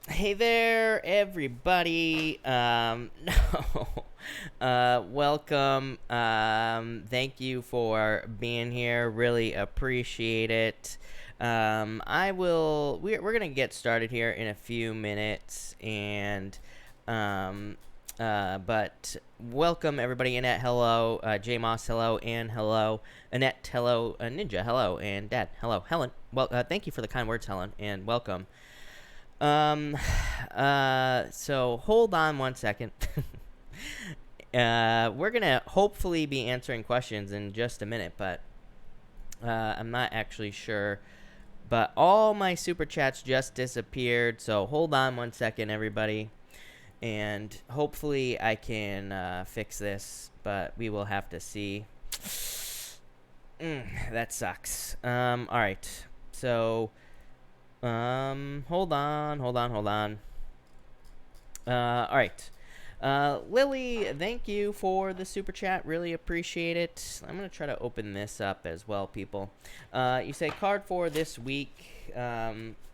Hey there, everybody. Welcome. Thank you for being here. Really appreciate it. We're gonna get started here in a few minutes, and but welcome everybody. Annette, hello. J Moss, hello, and hello. Annette, hello. Ninja, hello, and Dad, hello. Helen, well, thank you for the kind words, Helen, and welcome. Um, so hold on one second. We're gonna hopefully be answering questions in just a minute, but I'm not actually sure. But all my super chats just disappeared, so hold on one second, everybody, and hopefully I can fix this. But we will have to see. That sucks. All right. So, hold on. All right. Lily, thank you for the super chat. Really appreciate it. I'm going to try to open this up as well, people. You say card for this week.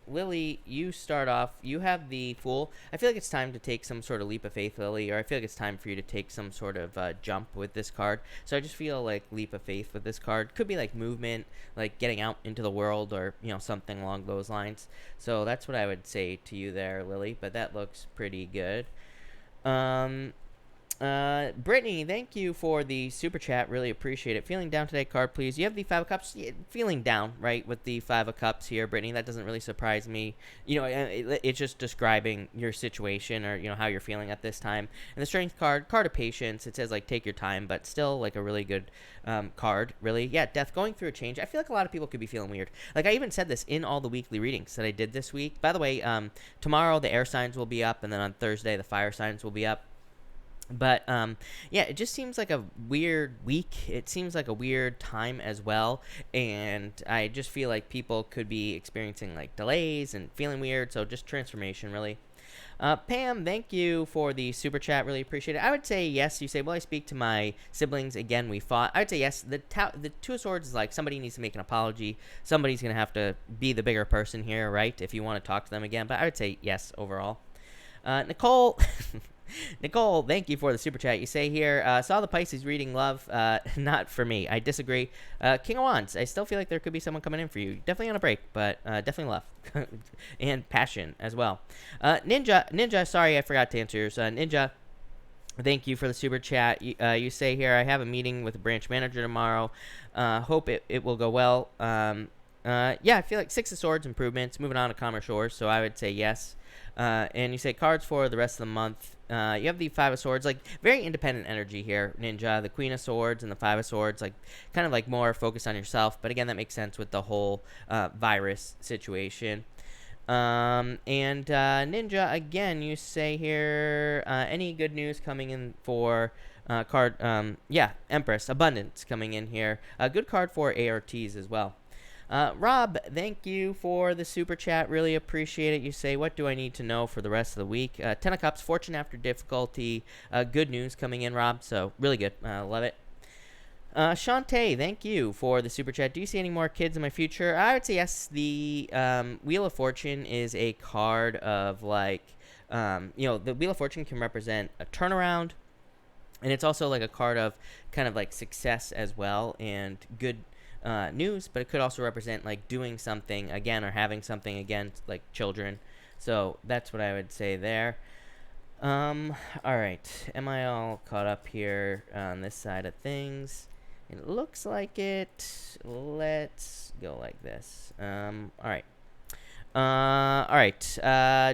Lily, you start off. You have the Fool. I feel like it's time to take some sort of leap of faith, Lily, or I feel like it's time for you to take some sort of jump with this card. So I just feel like leap of faith with this card. Could be like movement, like getting out into the world, or something along those lines. So that's what I would say to you there, Lily. But that looks pretty good. Um, Brittany, thank you for the super chat. Really appreciate it. Feeling down today, card, please. You have the Five of Cups. Yeah, feeling down, right, with the Five of Cups here, Brittany. That doesn't really surprise me. It's just describing your situation or how you're feeling at this time. And the Strength card, card of patience. It says like take your time, but still like a really good card. Really, yeah. Death, going through a change. I feel like a lot of people could be feeling weird. Like I even said this in all the weekly readings that I did this week. By the way, tomorrow the air signs will be up, and then on Thursday the fire signs will be up. But yeah, it just seems like a weird week. It seems like a weird time as well, and I just feel like people could be experiencing like delays and feeling weird. So just transformation, really. Pam, thank you for the super chat. Really appreciate it. I would say yes. You say, well, I speak to my siblings again. We fought. I would say yes. The Two of Swords is like somebody needs to make an apology. Somebody's gonna have to be the bigger person here, right? If you want to talk to them again. But I would say yes overall. Nicole. Nicole, thank you for the super chat. You say here, saw the Pisces reading, love, not for me. I disagree. King of Wands, I still feel like there could be someone coming in for you. Definitely on a break, but definitely love. And passion as well. Ninja, sorry, I forgot to answer yours. Ninja, thank you for the super chat. You say here, I have a meeting with a branch manager tomorrow. Hope it will go well. Yeah, I feel like Six of Swords improvements, moving on to calmer shores, so I would say yes. And you say cards for the rest of the month. You have the Five of Swords, like very independent energy here, Ninja. The Queen of Swords and the Five of Swords, like kind of like more focused on yourself. But again, that makes sense with the whole virus situation. And Ninja, again, you say here, any good news coming in for card? Yeah, Empress, abundance coming in here. A good card for ARTs as well. Rob, thank you for the super chat. Really appreciate it. You say, what do I need to know for the rest of the week? Ten of Cups, fortune after difficulty. Good news coming in, Rob. So really good. Love it. Shantae, thank you for the super chat. Do you see any more kids in my future? I would say yes. The Wheel of Fortune is a card of like, the Wheel of Fortune can represent a turnaround. And it's also like a card of kind of like success as well and good news, but it could also represent like doing something again or having something against like children. So that's what I would say there. All right. Am I all caught up here on this side of things? It looks like it. Let's go like this. All right. All right.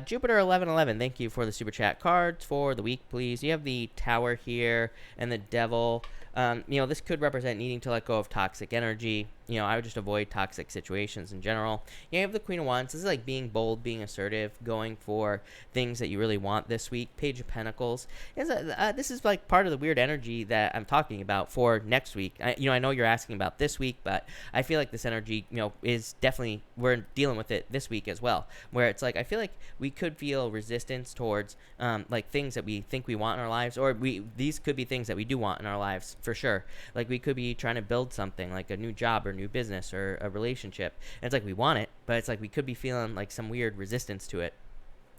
Jupiter 1111. Thank you for the super chat. Cards for the week, please. You have the Tower here and the Devil. This could represent needing to let go of toxic energy. I would just avoid toxic situations in general. You have the Queen of Wands. This is like being bold, being assertive, going for things that you really want this week. Page of Pentacles. This is like part of the weird energy that I'm talking about for next week. I know you're asking about this week, but I feel like this energy, is definitely, we're dealing with it this week as well. Where it's like, I feel like we could feel resistance towards like things that we think we want in our lives, or these could be things that we do want in our lives for sure. Like we could be trying to build something like a new job or new business or a relationship, and it's like we want it, but it's like we could be feeling like some weird resistance to it.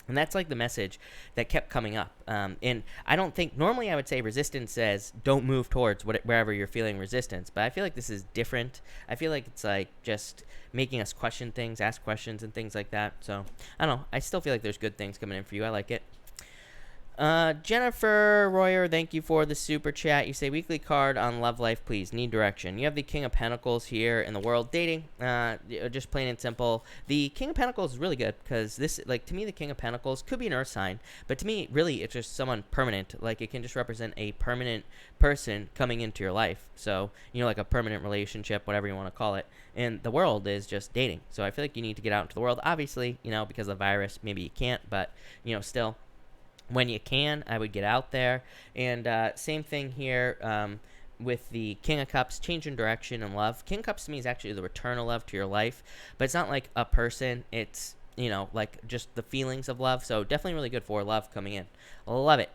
And that's like the message that kept coming up. And I don't think, normally I would say resistance says don't move towards wherever you're feeling resistance. But I feel like this is different. I feel like it's like just making us question things, ask questions and things like that. So I don't know. I still feel like there's good things coming in for you. I like it. Jennifer Royer, thank you for the super chat. You say weekly card on love life, please. Need direction. You have the King of Pentacles here in the world dating. Just plain and simple. The King of Pentacles is really good because this, like, to me, the King of Pentacles could be an earth sign, but to me, really, it's just someone permanent. Like, it can just represent a permanent person coming into your life. So, you know, like a permanent relationship, whatever you want to call it. And the world is just dating. So I feel like you need to get out into the world. Obviously, you know, because of the virus, maybe you can't, but, you know, still. When you can, I would get out there. And same thing here with the King of Cups, change in direction and love. King of Cups to me is actually the return of love to your life. But it's not like a person. It's, you know, like just the feelings of love. So definitely really good for love coming in. Love it.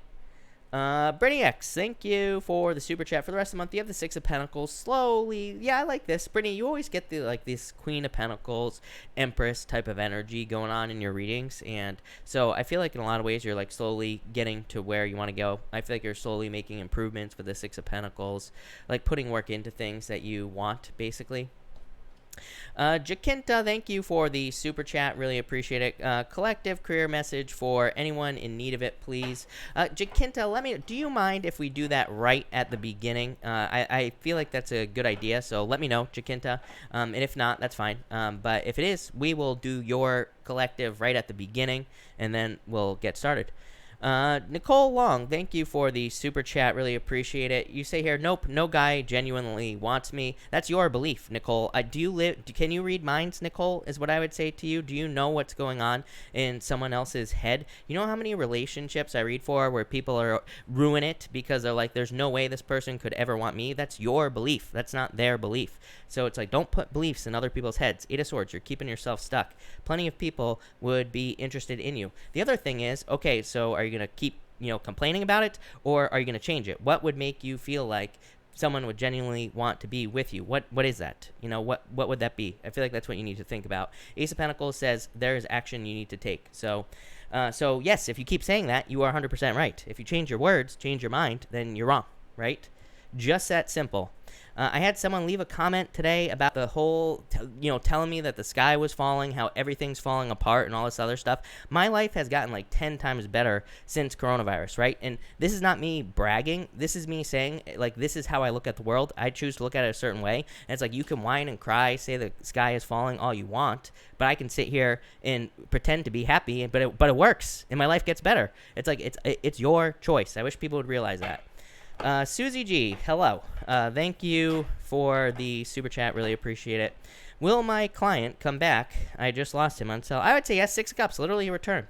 Brittany X, thank you for the super chat. For the rest of the month, you have the Six of Pentacles. Slowly, yeah, I like this. Brittany, you always get the like this Queen of Pentacles, Empress type of energy going on in your readings, and so I feel like in a lot of ways you're like slowly getting to where you want to go. I feel like you're slowly making improvements with the Six of Pentacles, like putting work into things that you want, basically. Jacinta, thank you for the super chat. Really appreciate it. Collective career message for anyone in need of it, please. Jacinta, do you mind if we do that right at the beginning? I feel like that's a good idea, so let me know, Jacinta. And if not, that's fine. But if it is, we will do your collective right at the beginning, and then we'll get started. Nicole Long, thank you for the super chat. Really appreciate it. You say here, nope, no guy genuinely wants me. That's your belief, Nicole. Can you read minds, Nicole, is what I would say to you. Do you know what's going on in someone else's head? You know how many relationships I read for where people ruin it because they're like, there's no way this person could ever want me? That's your belief. That's not their belief. So it's like, don't put beliefs in other people's heads. Eight of Swords, you're keeping yourself stuck. Plenty of people would be interested in you. The other thing is, okay, so are you going to keep, complaining about it, or are you going to change it? What would make you feel like someone would genuinely want to be with you? What is that? What would that be? I feel like that's what you need to think about. Ace of Pentacles says there is action you need to take. So yes, if you keep saying that, you are 100% right. If you change your words, change your mind, then you're wrong, right? Just that simple. I had someone leave a comment today about the whole, telling me that the sky was falling, how everything's falling apart and all this other stuff. My life has gotten like 10 times better since coronavirus, right? And this is not me bragging. This is me saying, like, this is how I look at the world. I choose to look at it a certain way. And it's like, you can whine and cry, say the sky is falling all you want, but I can sit here and pretend to be happy, but it works, and my life gets better. It's like, it's your choice. I wish people would realize that. Susie G, hello. Thank you for the super chat. Really appreciate it. Will my client come back? I just lost him on sale. I would say yes. Six of Cups, literally a return,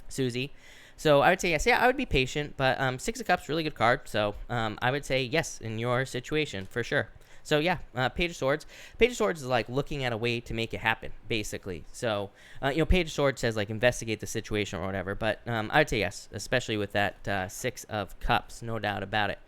Susie. So I would say yes. Yeah, I would be patient, but Six of Cups, really good card. So I would say yes in your situation for sure. So yeah, Page of Swords. Page of Swords is like looking at a way to make it happen, basically. So, Page of Swords says like investigate the situation or whatever. But I would say yes, especially with that Six of Cups, no doubt about it.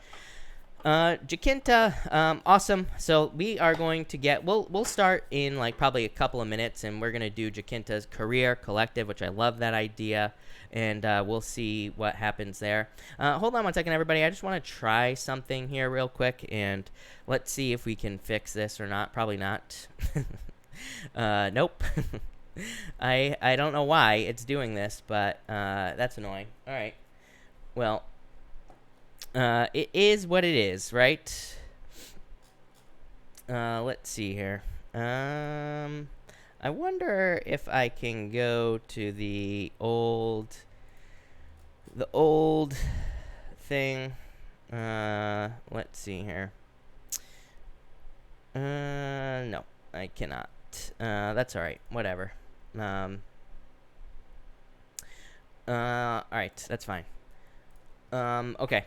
Jacinta, awesome. So we are going to get, we'll start in like probably a couple of minutes, and we're going to do Jacinta's career collective, which I love that idea. And we'll see what happens there. Hold on one second, everybody. I just want to try something here real quick, and let's see if we can fix this or not. Probably not. Nope. I don't know why it's doing this, but that's annoying. All right. Well, it is what it is, right? Let's see here. I wonder if I can go to the old thing. Let's see here. No, I cannot. That's all right. Whatever. All right, that's fine. Okay.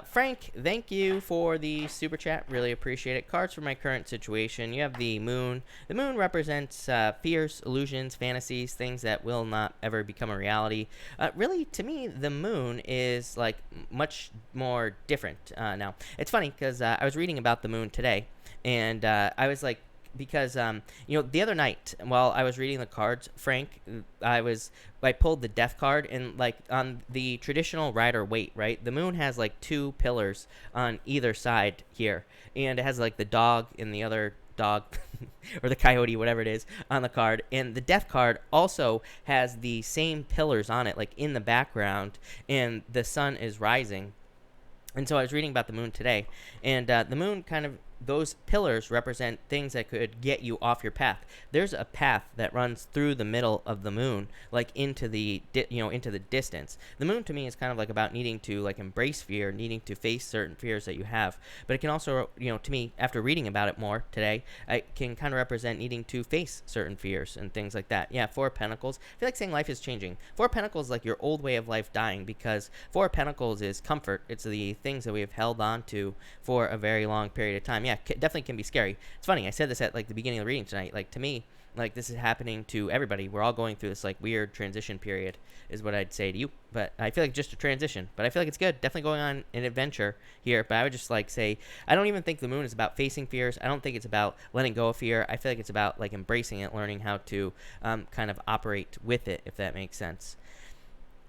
Frank, thank you for the super chat. Really appreciate it. Cards for my current situation. You have the moon. The moon represents fears, illusions, fantasies, things that will not ever become a reality. Really, to me, the moon is like much more different now. It's funny because I was reading about the moon today, and I was like because the other night while I was reading the cards, Frank, I pulled the death card, and like on the traditional rider weight, right? The moon has like two pillars on either side here, and it has like the dog and the other dog or the coyote, whatever it is, on the card. And the death card also has the same pillars on it, like in the background, and the sun is rising. And so I was reading about the moon today, and the moon kind of, those pillars represent things that could get you off your path. There's a path that runs through the middle of the moon, like into the into the distance. The moon to me is kind of like about needing to like embrace fear, needing to face certain fears that you have. But it can also, to me, after reading about it more today, it can kind of represent needing to face certain fears and things like that. Yeah, Four of Pentacles. I feel like saying life is changing. Four of Pentacles is like your old way of life dying, because Four of Pentacles is comfort. It's the things that we have held on to for a very long period of time. Yeah, definitely can be scary. It's funny, I said this at like the beginning of the reading tonight. Like, to me, like, this is happening to everybody. We're all going through this like weird transition period, is what I'd say to you. But I feel like just a transition, but I feel like it's good. Definitely going on an adventure here. But I would just like say, I don't even think the moon is about facing fears. I don't think it's about letting go of fear. I feel like it's about like embracing it, learning how to kind of operate with it, if that makes sense.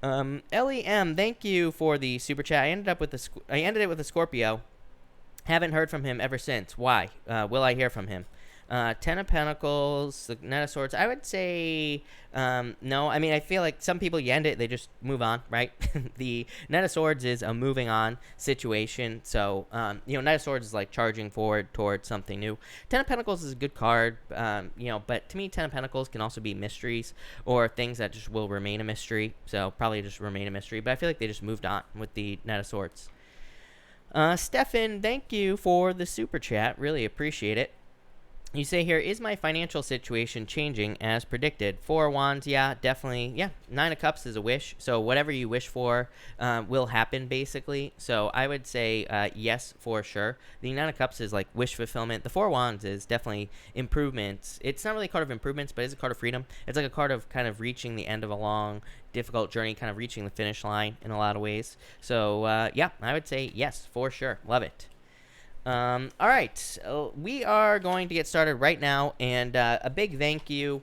LEM, thank you for the super chat. I ended it with a Scorpio. Haven't heard from him ever since. Why? Will I hear from him? Ten of Pentacles, the Knight of Swords. I would say no. I mean, I feel like some people, you end it, they just move on, right? The Knight of Swords is a moving on situation. So, Knight of Swords is like charging forward towards something new. Ten of Pentacles is a good card, but to me, Ten of Pentacles can also be mysteries or things that just will remain a mystery. So, probably just remain a mystery. But I feel like they just moved on with the Knight of Swords. Stefan, thank you for the super chat. Really appreciate it. You say here, is my financial situation changing as predicted? Four of Wands, yeah, definitely. Yeah, Nine of Cups is a wish. So whatever you wish for will happen, basically. So I would say yes, for sure. The Nine of Cups is like wish fulfillment. The Four of Wands is definitely improvements. It's not really a card of improvements, but it's a card of freedom. It's like a card of kind of reaching the end of a long, difficult journey, kind of reaching the finish line in a lot of ways. So yeah, I would say yes, for sure. Love it. All right, we are going to get started right now, and a big thank you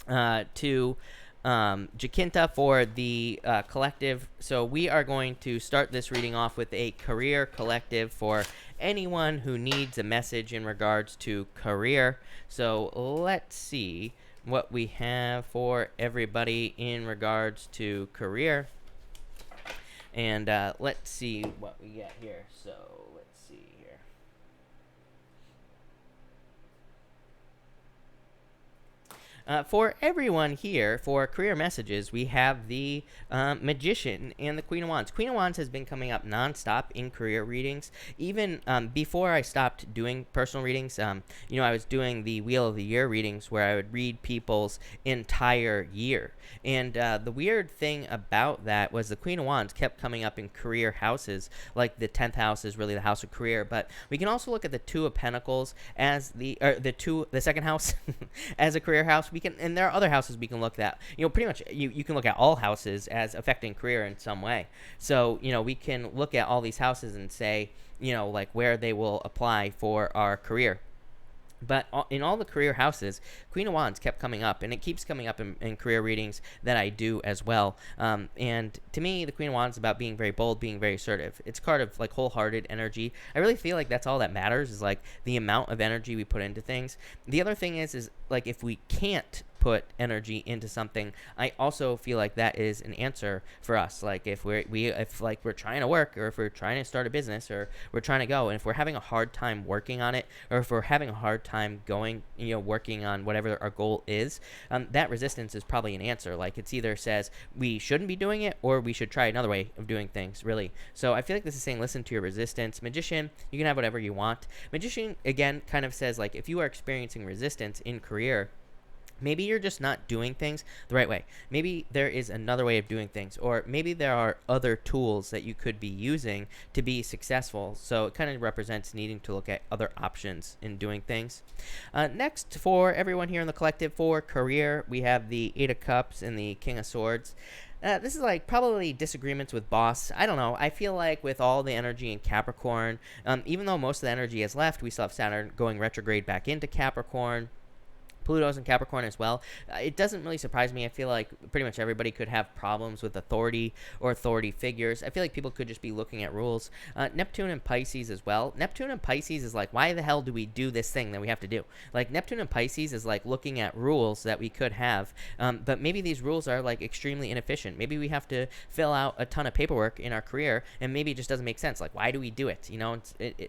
to Jacinta for the collective. So we are going to start this reading off with a career collective for anyone who needs a message in regards to career. So let's see what we have for everybody in regards to career, and let's see what we get here. So let's see here. For everyone here, for career messages, we have the Magician and the Queen of Wands. Queen of Wands has been coming up nonstop in career readings. Even before I stopped doing personal readings, I was doing the Wheel of the Year readings where I would read people's entire year. And the weird thing about that was the Queen of Wands kept coming up in career houses. Like the 10th house is really the house of career. But we can also look at the Two of Pentacles as the second house as a career house. We can, and there are other houses we can look at. Pretty much you can look at all houses as affecting career in some way. So, we can look at all these houses and say, like where they will apply for our career. But in all the career houses, Queen of Wands kept coming up, and it keeps coming up in career readings that I do as well. And to me, the Queen of Wands is about being very bold, being very assertive. It's a card of like wholehearted energy. I really feel like that's all that matters, is like the amount of energy we put into things. The other thing is like if we can't put energy into something, I also feel like that is an answer for us. Like if we're trying to work, or if we're trying to start a business, or we're trying to go, and if we're having a hard time working on it, or if we're having a hard time going, working on whatever our goal is, that resistance is probably an answer. Like it's either says we shouldn't be doing it, or we should try another way of doing things, really. So I feel like this is saying listen to your resistance. Magician, you can have whatever you want. Magician, again, kind of says like if you are experiencing resistance in career, Maybe you're just not doing things the right way. Maybe there is another way of doing things, or maybe there are other tools that you could be using to be successful. So it kind of represents needing to look at other options in doing things. Next, for everyone here in the collective, for career, we have the Eight of Cups and the King of Swords. This is like probably disagreements with boss. I don't know. I feel like with all the energy in Capricorn, even though most of the energy has left, we still have Saturn going retrograde back into Capricorn. Pluto's in Capricorn as well. It doesn't really surprise me. I feel like pretty much everybody could have problems with authority or authority figures. I feel like people could just be looking at rules. Neptune and Pisces as well. Neptune and Pisces is like, why the hell do we do this thing that we have to do? Like, Neptune and Pisces is like looking at rules that we could have, but maybe these rules are like extremely inefficient. Maybe we have to fill out a ton of paperwork in our career, and maybe it just doesn't make sense. Like, why do we do it? You know,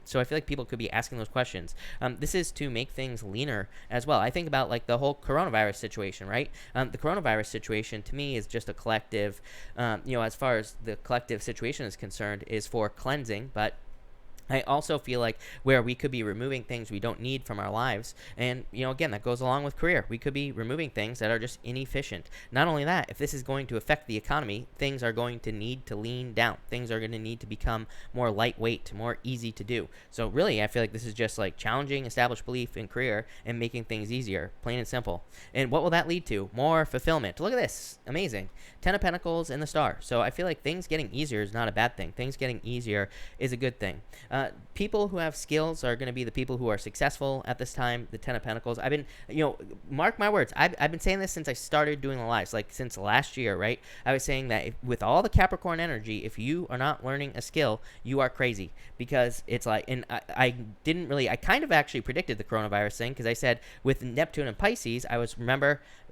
so I feel like people could be asking those questions. This is to make things leaner as well. I think about like the whole coronavirus situation, right? The coronavirus situation to me is just a collective, as far as the collective situation is concerned, is for cleansing, but I also feel like where we could be removing things we don't need from our lives. And, again, that goes along with career. We could be removing things that are just inefficient. Not only that, if this is going to affect the economy, things are going to need to lean down. Things are going to need to become more lightweight, more easy to do. So really, I feel like this is just like challenging established belief in career and making things easier, plain and simple. And what will that lead to? More fulfillment. Look at this. Amazing. 10 of Pentacles and the Star. So I feel like things getting easier is not a bad thing. Things getting easier is a good thing. People who have skills are going to be the people who are successful at this time. The 10 of Pentacles. I've been, mark my words. I've been saying this since I started doing the lives, like since last year, right? I was saying that with all the Capricorn energy, if you are not learning a skill, you are crazy, because it's like, and I kind of actually predicted the coronavirus thing, because I said with Neptune and Pisces,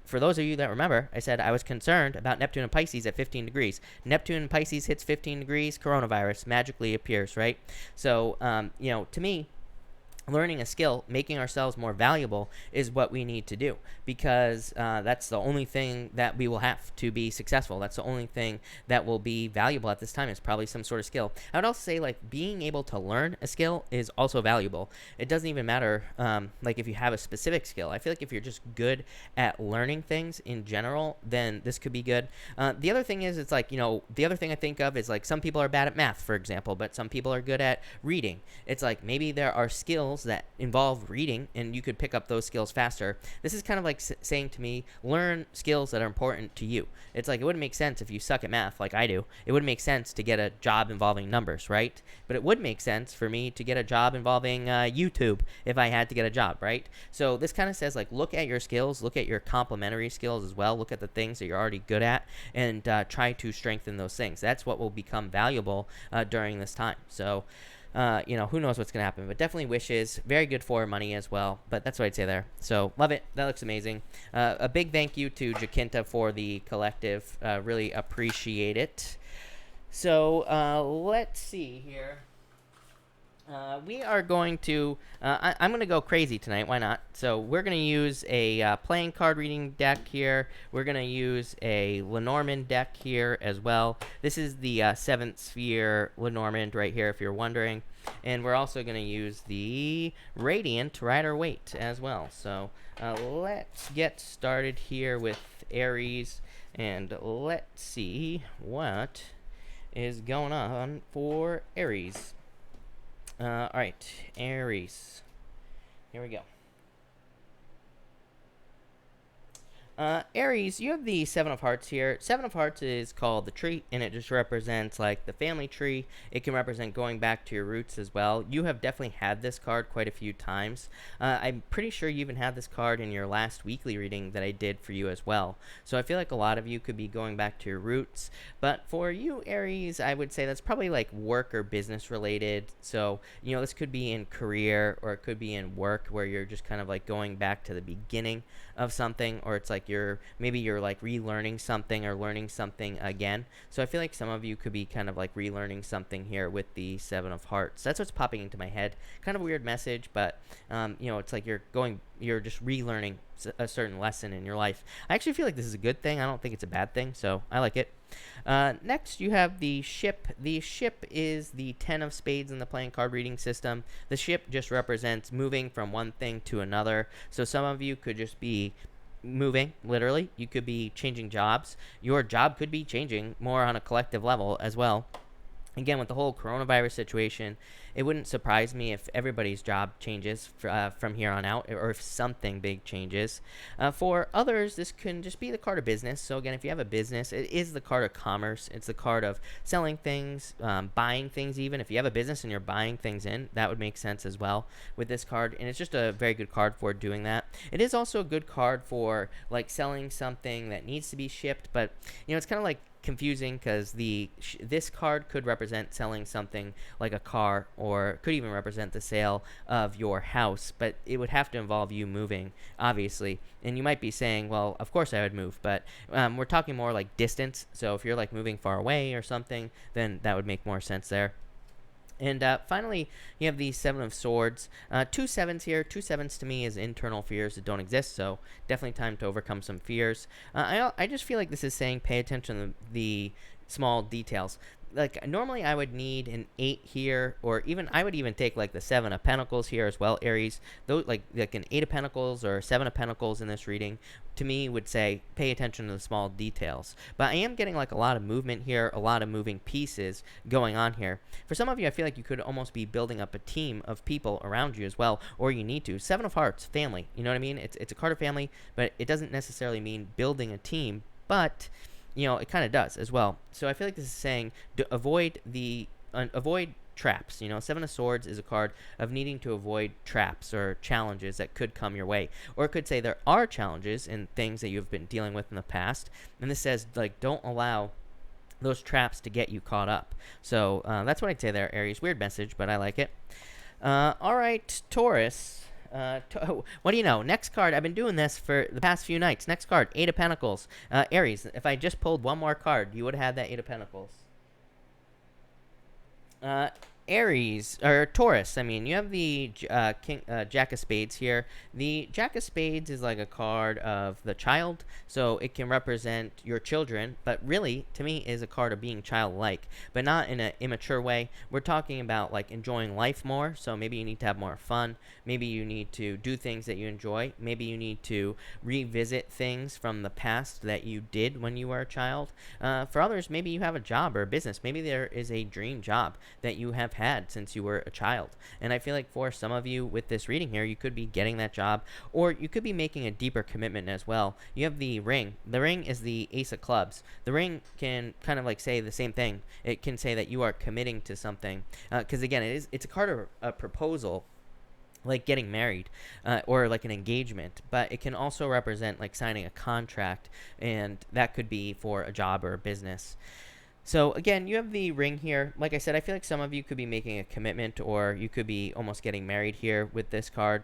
for those of you that remember, I said I was concerned about Neptune and Pisces at 15 degrees. Neptune and Pisces hits 15 degrees, coronavirus magically appears, right? So, to me, learning a skill, making ourselves more valuable is what we need to do, because that's the only thing that we will have to be successful. That's the only thing that will be valuable at this time, is probably some sort of skill. I would also say like being able to learn a skill is also valuable. It doesn't even matter like if you have a specific skill. I feel like if you're just good at learning things in general, then this could be good. The other thing is, it's like, the other thing I think of is like some people are bad at math, for example, but some people are good at reading. It's like maybe there are skills that involve reading, and you could pick up those skills faster. This is kind of like saying to me, learn skills that are important to you. It's like, it wouldn't make sense if you suck at math like I do. It wouldn't make sense to get a job involving numbers, right? But it would make sense for me to get a job involving YouTube if I had to get a job, right? So this kind of says, like, look at your skills, look at your complementary skills as well, look at the things that you're already good at, and try to strengthen those things. That's what will become valuable during this time. So who knows what's going to happen, but definitely wishes. Very good for money as well, but that's what I'd say there. So love it. That looks amazing. A big thank you to Jacinta for the collective. Really appreciate it. So let's see here. We are going to, I'm going to go crazy tonight. Why not? So we're going to use a playing card reading deck here. We're going to use a Lenormand deck here as well. This is the 7th Sphere Lenormand right here, if you're wondering. And we're also going to use the Radiant Rider-Waite as well. So let's get started here with Aries. And let's see what is going on for Aries. All right, Aries. Here we go. Aries, you have the 7 of Hearts here. 7 of Hearts is called the tree, and it just represents like the family tree. It can represent going back to your roots as well. You have definitely had this card quite a few times. I'm pretty sure you even had this card in your last weekly reading that I did for you as well. So I feel like a lot of you could be going back to your roots. But for you, Aries, I would say that's probably like work or business related. So, this could be in career, or it could be in work, where you're just kind of like going back to the beginning of something, or it's like you're like relearning something or learning something again. So I feel like some of you could be kind of like relearning something here with the 7 of Hearts. That's what's popping into my head. Kind of a weird message, but it's like you're just relearning a certain lesson in your life. I actually feel like this is a good thing. I don't think it's a bad thing, so I like it. Next, you have the ship. The ship is the 10 of Spades in the playing card reading system. The ship just represents moving from one thing to another. So some of you could just be moving, literally. You could be changing jobs. Your job could be changing more on a collective level as well. Again, with the whole coronavirus situation, it wouldn't surprise me if everybody's job changes from here on out, or if something big changes. For others, this can just be the card of business. So again, if you have a business, it is the card of commerce. It's the card of selling things, buying things even. If you have a business and you're buying things in, that would make sense as well with this card. And it's just a very good card for doing that. It is also a good card for like selling something that needs to be shipped, but it's kind of like confusing because this card could represent selling something like a car, or could even represent the sale of your house, but it would have to involve you moving, obviously. And you might be saying, well, of course I would move, but we're talking more like distance. So if you're like moving far away or something, then that would make more sense there. And finally, you have the Seven of Swords. 2 sevens here. 2 sevens to me is internal fears that don't exist, so definitely time to overcome some fears. I just feel like this is saying pay attention to the small details. Like, normally I would need an 8 here, or even I would even take like the 7 of Pentacles here as well, Aries. Those like an 8 of Pentacles or 7 of Pentacles in this reading, to me, would say pay attention to the small details. But I am getting like a lot of movement here, a lot of moving pieces going on here. For some of you, I feel like you could almost be building up a team of people around you as well, or you need to. 7 of Hearts, family. You know what I mean? It's a card of family, but it doesn't necessarily mean building a team, but it kind of does as well. So I feel like this is saying avoid traps. 7 of Swords is a card of needing to avoid traps or challenges that could come your way. Or it could say there are challenges and things that you've been dealing with in the past. And this says, like, don't allow those traps to get you caught up. So that's what I'd say there, Aries. Weird message, but I like it. All right, Taurus. What do you know? Next card. I've been doing this for the past few nights. Next card, 8 of Pentacles. Aries, if I just pulled one more card, you would have had that 8 of Pentacles. Aries, or Taurus, I mean, you have the Jack of Spades here. The Jack of Spades is like a card of the child, so it can represent your children, but really, to me, is a card of being childlike, but not in an immature way. We're talking about like enjoying life more, so maybe you need to have more fun. Maybe you need to do things that you enjoy. Maybe you need to revisit things from the past that you did when you were a child. For others, maybe you have a job or a business. Maybe there is a dream job that you have had since you were a child. And I feel like for some of you with this reading here, you could be getting that job, or you could be making a deeper commitment as well. You have the ring. The ring is the Ace of Clubs. The ring can kind of like say the same thing. It can say that you are committing to something. Because again, it's a card of a proposal, like getting married, or like an engagement, but it can also represent like signing a contract, and that could be for a job or a business. So again, you have the ring here. Like I said, I feel like some of you could be making a commitment, or you could be almost getting married here with this card.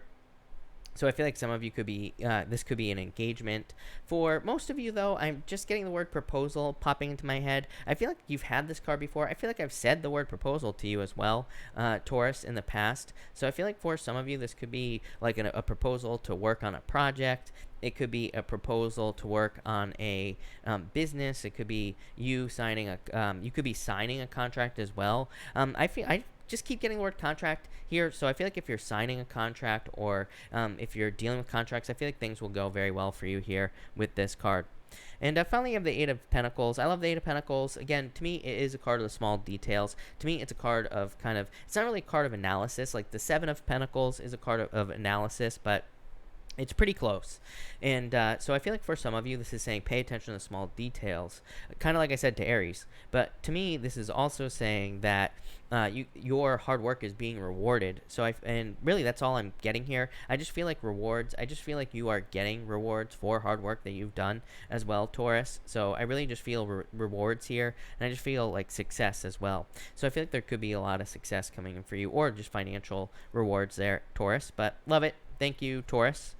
So I feel like some of you could be, this could be an engagement. For most of you, though, I'm just getting the word proposal popping into my head. I feel like you've had this card before. I feel like I've said the word proposal to you as well, Taurus, in the past. So I feel like for some of you, this could be like a proposal to work on a project. It could be a proposal to work on a business. It could be you signing you could be signing a contract as well. I just keep getting the word contract here. So I feel like if you're signing a contract, or if you're dealing with contracts, I feel like things will go very well for you here with this card. And finally, you have the 8 of Pentacles. I love the 8 of Pentacles. Again, to me, it is a card of the small details. To me, it's a card of it's not really a card of analysis. Like the 7 of Pentacles is a card of analysis, but it's pretty close. And so I feel like for some of you, this is saying pay attention to the small details, kind of like I said to Aries. But to me, this is also saying that your hard work is being rewarded. So and really, that's all I'm getting here. I just feel like rewards. I just feel like you are getting rewards for hard work that you've done as well, Taurus. So I really just feel rewards here, and I just feel like success as well. So I feel like there could be a lot of success coming in for you, or just financial rewards there, Taurus. But love it. Thank you, Taurus.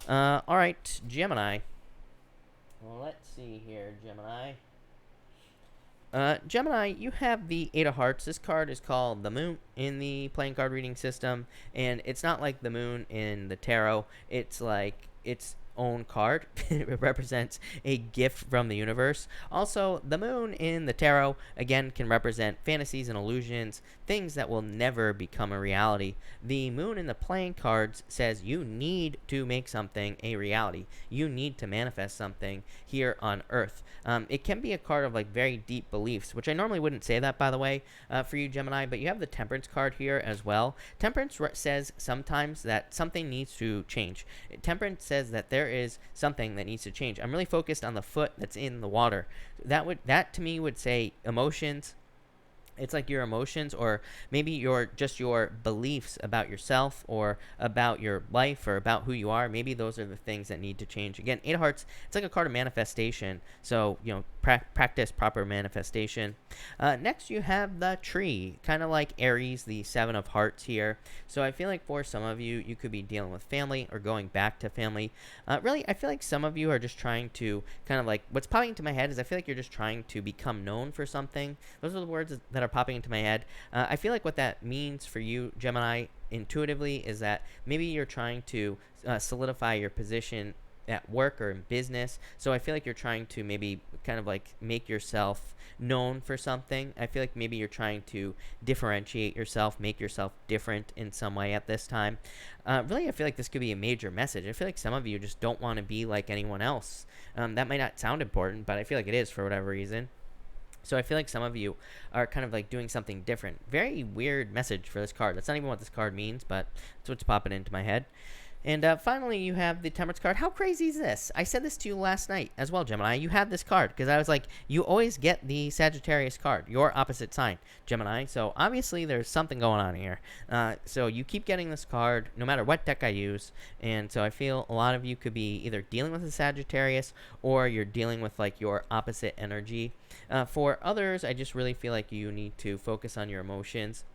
All right, Gemini. Well, let's see here, Gemini. Gemini, you have the 8 of Hearts. This card is called the Moon in the playing card reading system, and it's not like the moon in the tarot. It's like, it's own card. It represents a gift from the universe. Also, the moon in the tarot, again, can represent fantasies and illusions, things that will never become a reality. The moon in the playing cards says you need to make something a reality. You need to manifest something here on Earth. It can be a card of like very deep beliefs, which I normally wouldn't say that, by the way, for you, Gemini, but you have the Temperance card here as well. Temperance says sometimes that something needs to change. Temperance says that there is something that needs to change. I'm really focused on the foot that's in the water. That to me would say emotions. It's like your emotions, or maybe your beliefs about yourself or about your life or about who you are. Maybe those are the things that need to change. Again, 8 of Hearts, it's like a card of manifestation. So, practice proper manifestation. Next, you have the Tree, kind of like Aries, the 7 of Hearts here. So I feel like for some of you, you could be dealing with family or going back to family. Really, I feel like some of you are just trying to kind of like, what's popping into my head is I feel like you're just trying to become known for something. Those are the words that are popping into my head. I feel like what that means for you, Gemini, intuitively, is that maybe you're trying to solidify your position at work or in business. So I feel like you're trying to maybe kind of like make yourself known for something. I feel like maybe you're trying to differentiate yourself, make yourself different in some way at this time. Really, I feel like this could be a major message. I feel like some of you just don't want to be like anyone else. That might not sound important, but I feel like it is for whatever reason. So I feel like some of you are kind of like doing something different. Very weird message for this card. That's not even what this card means, but that's what's popping into my head. And finally, you have the Temperance card. How crazy is this? I said this to you last night as well, Gemini. You had this card because I was like, you always get the Sagittarius card, your opposite sign, Gemini. So obviously, there's something going on here. So you keep getting this card no matter what deck I use. And so I feel a lot of you could be either dealing with a Sagittarius or you're dealing with like your opposite energy. For others, I just really feel like you need to focus on your emotions.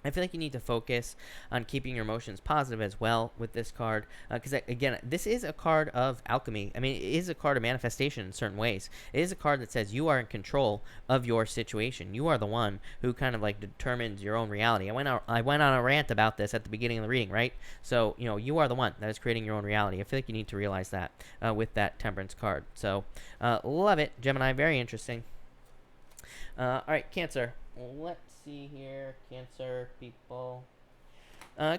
I feel like you need to focus on keeping your emotions positive as well with this card. Because, again, this is a card of alchemy. I mean, it is a card of manifestation in certain ways. It is a card that says you are in control of your situation. You are the one who kind of, like, determines your own reality. I went on a rant about this at the beginning of the reading, right? So, you are the one that is creating your own reality. I feel like you need to realize that with that Temperance card. So, love it, Gemini. Very interesting. All right, Cancer. Let's see here, Cancer people.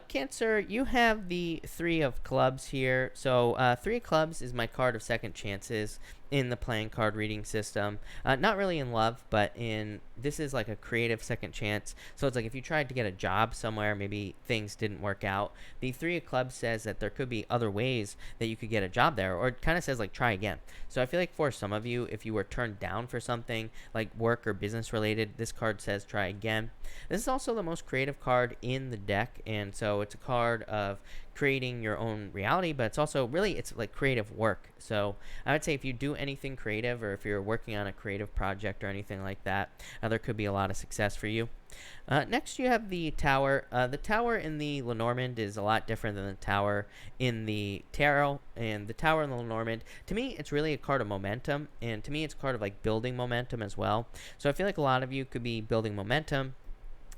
Cancer, you have the 3 of Clubs here. So 3 of Clubs is my card of second chances in the playing card reading system. Not really in love, but this is like a creative second chance. So it's like if you tried to get a job somewhere, maybe things didn't work out. The 3 of Clubs says that there could be other ways that you could get a job there, or it kind of says like try again. So I feel like for some of you, if you were turned down for something like work or business related, this card says try again. This is also the most creative card in the deck, and so it's a card of creating your own reality, but it's also really, it's like creative work. So I would say if you do anything creative, or if you're working on a creative project or anything like that, there could be a lot of success for you. Next, you have the Tower. The Tower in the Lenormand is a lot different than the Tower in the Tarot. And the Tower in the Lenormand, to me, it's really a card of momentum. And to me, it's a card of like building momentum as well. So I feel like a lot of you could be building momentum.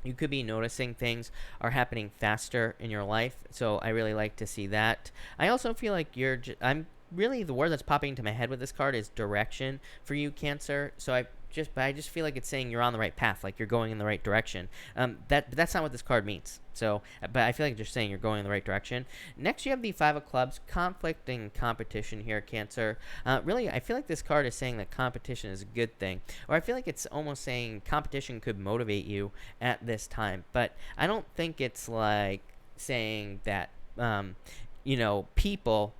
You could be noticing things are happening faster in your life. So I really like to see that. I also feel like I'm really, the word that's popping into my head with this card is direction for you, Cancer. So I just feel like it's saying you're on the right path, like you're going in the right direction. That's not what this card means. So, but I feel like it's just saying you're going in the right direction. Next, you have the 5 of Clubs, conflict and competition here, Cancer. Really, I feel like this card is saying that competition is a good thing, or I feel like it's almost saying competition could motivate you at this time. But I don't think it's like saying that, people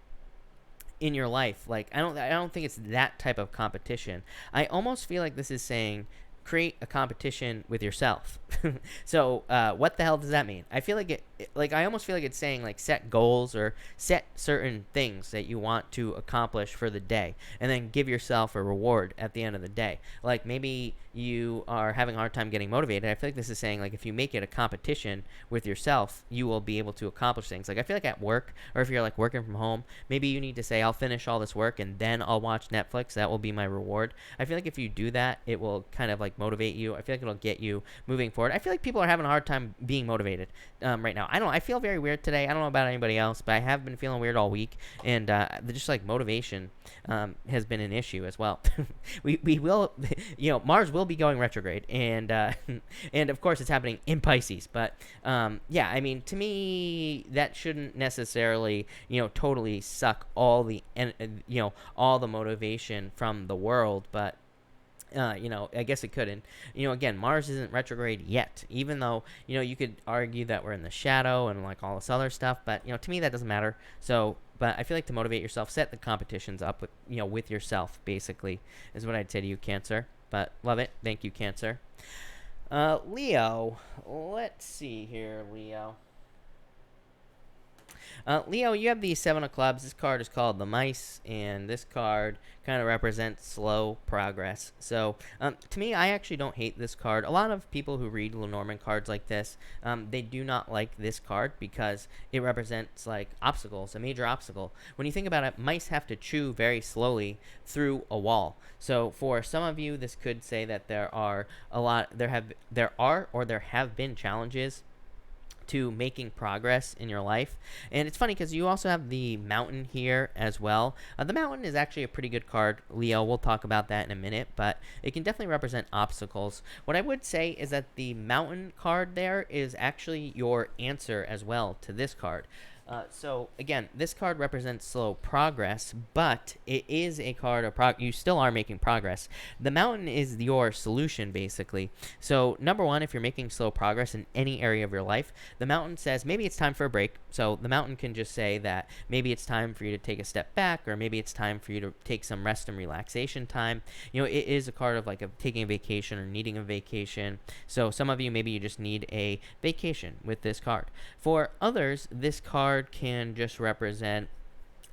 in your life, like I don't think it's that type of competition. I almost feel like this is saying create a competition with yourself. So what the hell does that mean? I feel like I almost feel like it's saying like set goals or set certain things that you want to accomplish for the day, and then give yourself a reward at the end of the day. Like maybe you are having a hard time getting motivated. I feel like this is saying like if you make it a competition with yourself, you will be able to accomplish things. Like I feel like at work, or if you're like working from home, maybe you need to say I'll finish all this work and then I'll watch Netflix. That will be my reward. I feel like if you do that, it will kind of like motivate you. I feel like it'll get you moving forward. I feel like people are having a hard time being motivated right now. I don't know. I feel very weird today. I don't know about anybody else, but I have been feeling weird all week, and just like motivation has been an issue as well. we will, Mars will be going retrograde, and and of course it's happening in Pisces. But yeah, I mean, to me, that shouldn't necessarily totally suck all the all the motivation from the world, but I guess it couldn't. Again, Mars isn't retrograde yet, even though, you could argue that we're in the shadow and like all this other stuff, but, to me that doesn't matter. So, but I feel like to motivate yourself, set the competitions up with, with yourself, basically, is what I'd say to you, Cancer. But love it. Thank you, Cancer. Leo, let's see here, Leo. Leo, you have the Seven of Clubs. This card is called the Mice, and this card kind of represents slow progress. So, to me, I actually don't hate this card. A lot of people who read Lenormand cards like this, they do not like this card because it represents, like, obstacles, a major obstacle. When you think about it, mice have to chew very slowly through a wall. So, for some of you, this could say that there have been challenges to making progress in your life. And it's funny because you also have the Mountain here as well. The Mountain is actually a pretty good card, Leo. We'll talk about that in a minute, but it can definitely represent obstacles. What I would say is that the Mountain card there is actually your answer as well to this card. So again, this card represents slow progress, but it is a card of you still are making progress. The Mountain is your solution, basically. So number one, if you're making slow progress in any area of your life, the Mountain says maybe it's time for a break. So the Mountain can just say that maybe it's time for you to take a step back, or maybe it's time for you to take some rest and relaxation time. It is a card of like taking a vacation or needing a vacation. So some of you, maybe you just need a vacation with this card. For others, this card can just represent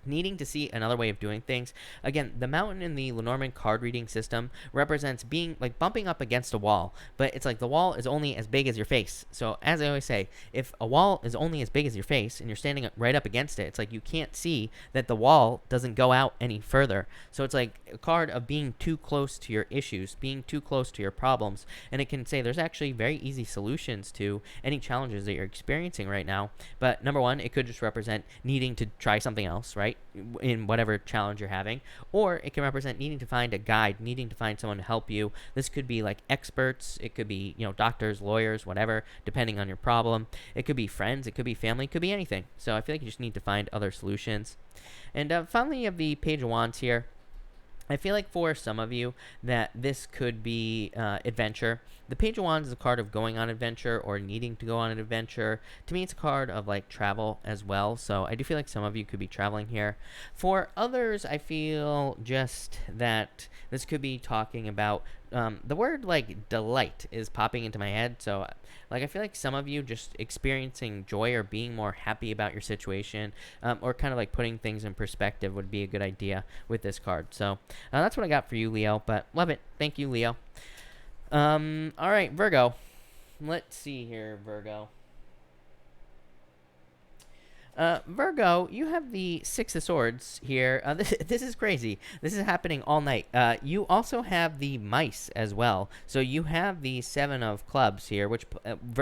needing to see another way of doing things. Again, the Mountain in the Lenormand card reading system represents being like bumping up against a wall, but it's like the wall is only as big as your face. So as I always say, if a wall is only as big as your face and you're standing right up against it, it's like you can't see that the wall doesn't go out any further. So it's like a card of being too close to your issues, being too close to your problems, and it can say there's actually very easy solutions to any challenges that you're experiencing right now. But number one, it could just represent needing to try something else, right? In whatever challenge you're having, or it can represent needing to find a guide, needing to find someone to help you. This could be like experts, it could be doctors, lawyers, whatever, depending on your problem. It could be friends, it could be family, it could be anything. So I feel like you just need to find other solutions. And finally, you have the Page of Wands here. I feel like for some of you that this could be adventure. The Page of Wands is a card of going on adventure or needing to go on an adventure. To me, it's a card of like travel as well. So I do feel like some of you could be traveling here. For others, I feel just that this could be talking about the word like delight is popping into my head. So like I feel like some of you just experiencing joy or being more happy about your situation, or kind of like putting things in perspective would be a good idea with this card. So that's what I got for you, Leo, but love it. Thank you, Leo. All right, Virgo. Let's see here, Virgo. Virgo, you have the Six of Swords here. This is crazy. This is happening all night. You also have the Mice as well. So you have the Seven of Clubs here, which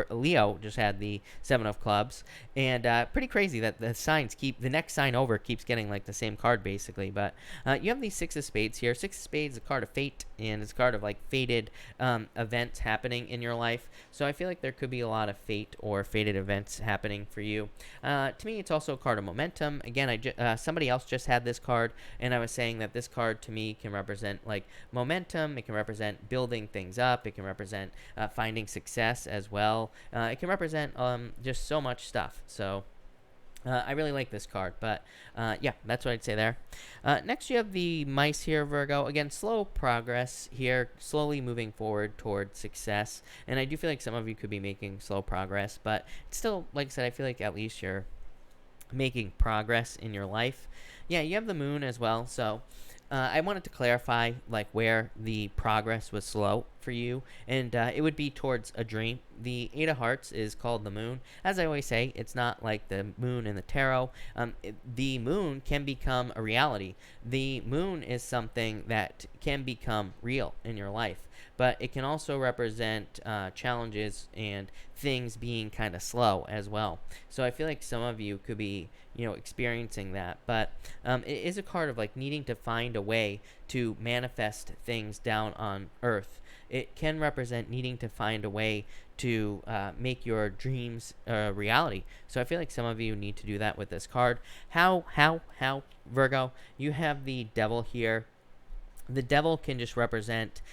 Leo just had the Seven of Clubs. And pretty crazy that the next sign over keeps getting like the same card basically. But you have the Six of Spades here. Six of Spades is a card of fate, and it's a card of like fated events happening in your life. So I feel like there could be a lot of fate or fated events happening for you. To me, it's also a card of momentum. Again, somebody else just had this card, and I was saying that this card to me can represent like momentum. It can represent building things up. It can represent finding success as well. It can represent just so much stuff. So I really like this card, but yeah, that's what I'd say there. Next, you have the Mice here, Virgo. Again, slow progress here, slowly moving forward toward success. And I do feel like some of you could be making slow progress, but it's still, like I said, I feel like at least you're making progress in your life. Yeah, you have the Moon as well. So I wanted to clarify like where the progress was slow for you, and it would be towards a dream. The Eight of Hearts is called the moon. As I always say, it's not like the moon in the tarot. The moon can become a reality. The moon is something that can become real in your life, but it can also represent challenges and things being kind of slow as well. So I feel like some of you could be, experiencing that, but it is a card of like needing to find a way to manifest things down on earth. It can represent needing to find a way to make your dreams a reality. So I feel like some of you need to do that with this card. How, Virgo? You have the Devil here. The Devil can just represent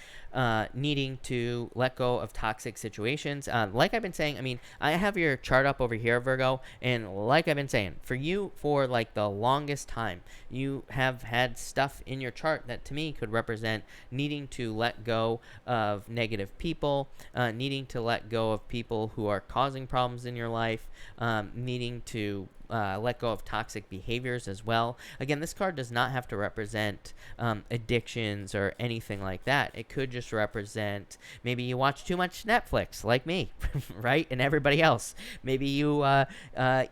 needing to let go of toxic situations. Like I've been saying, I mean, I have your chart up over here, Virgo, and like I've been saying, for you, for like the longest time, you have had stuff in your chart that to me could represent needing to let go of negative people, needing to let go of people who are causing problems in your life, needing to let go of toxic behaviors as well. Again, this card does not have to represent addictions or anything like that. It could just represent maybe you watch too much Netflix, like me, right? And everybody else. Maybe you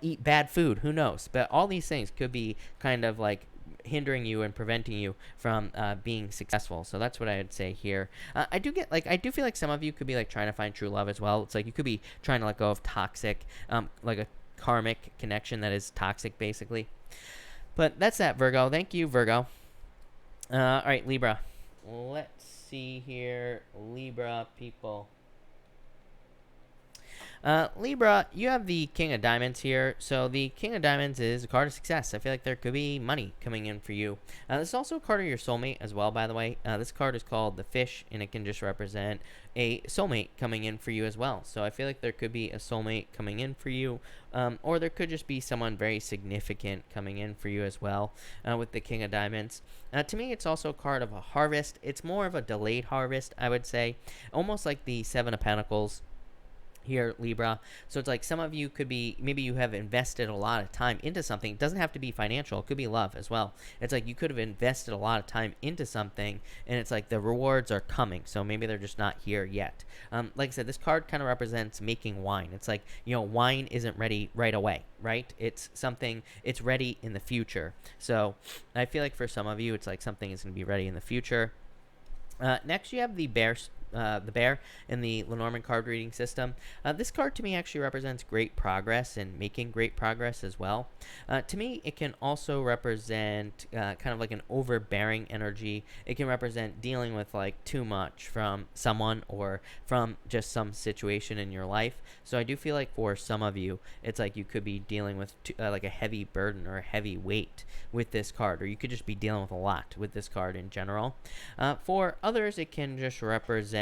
eat bad food. Who knows? But all these things could be kind of like hindering you and preventing you from being successful. So that's what I would say here. I do feel like some of you could be like trying to find true love as well. It's like you could be trying to let go of toxic, like a karmic connection that is toxic, basically. But that's that, Virgo. Thank you, Virgo. All right, Libra. Let's see here, Libra people. Libra, you have the King of Diamonds here. So the King of Diamonds is a card of success. I feel like there could be money coming in for you. This is also a card of your soulmate as well, by the way. This card is called the Fish, and it can just represent a soulmate coming in for you as well. So I feel like there could be a soulmate coming in for you, or there could just be someone very significant coming in for you as well with the King of Diamonds. To me, it's also a card of a harvest. It's more of a delayed harvest, I would say, almost like the Seven of Pentacles here, Libra. So it's like some of you could be, maybe you have invested a lot of time into something. It doesn't have to be financial. It could be love as well. It's like you could have invested a lot of time into something, and it's like the rewards are coming. So maybe they're just not here yet. Like I said, this card kind of represents making wine. It's like, wine isn't ready right away, right? It's something, it's ready in the future. So I feel like for some of you, it's like something is going to be ready in the future. Next, you have the bear in the Lenormand card reading system. This card to me actually represents great progress and making great progress as well. To me, it can also represent kind of like an overbearing energy. It can represent dealing with like too much from someone or from just some situation in your life. So I do feel like for some of you, it's like you could be dealing with like a heavy burden or a heavy weight with this card, or you could just be dealing with a lot with this card in general. For others, it can just represent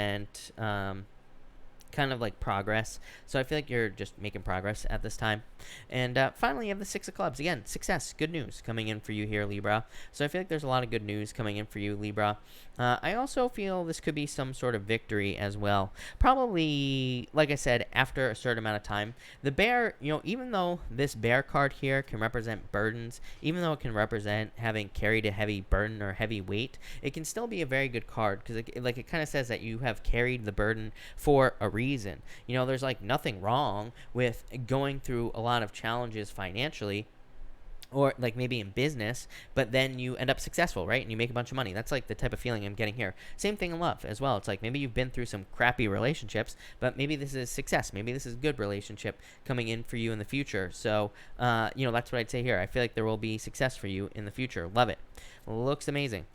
kind of like progress. So I feel like you're just making progress at this time. And finally, you have the Six of Clubs. Again, success, good news coming in for you here, Libra. So I feel like there's a lot of good news coming in for you, Libra. I also feel this could be some sort of victory as well. Probably, like I said, after a certain amount of time. The bear, even though this bear card here can represent burdens, even though it can represent having carried a heavy burden or heavy weight, it can still be a very good card because it kind of says that you have carried the burden for a reason. There's like nothing wrong with going through a lot of challenges financially, or like maybe in business, but then you end up successful, right? And you make a bunch of money. That's like the type of feeling I'm getting here. Same thing in love as well. It's like maybe you've been through some crappy relationships, but maybe this is success. Maybe this is a good relationship coming in for you in the future. So, that's what I'd say here. I feel like there will be success for you in the future. Love it. Looks amazing.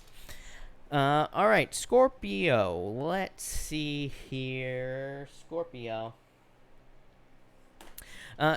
All right, Scorpio. Let's see here. Scorpio.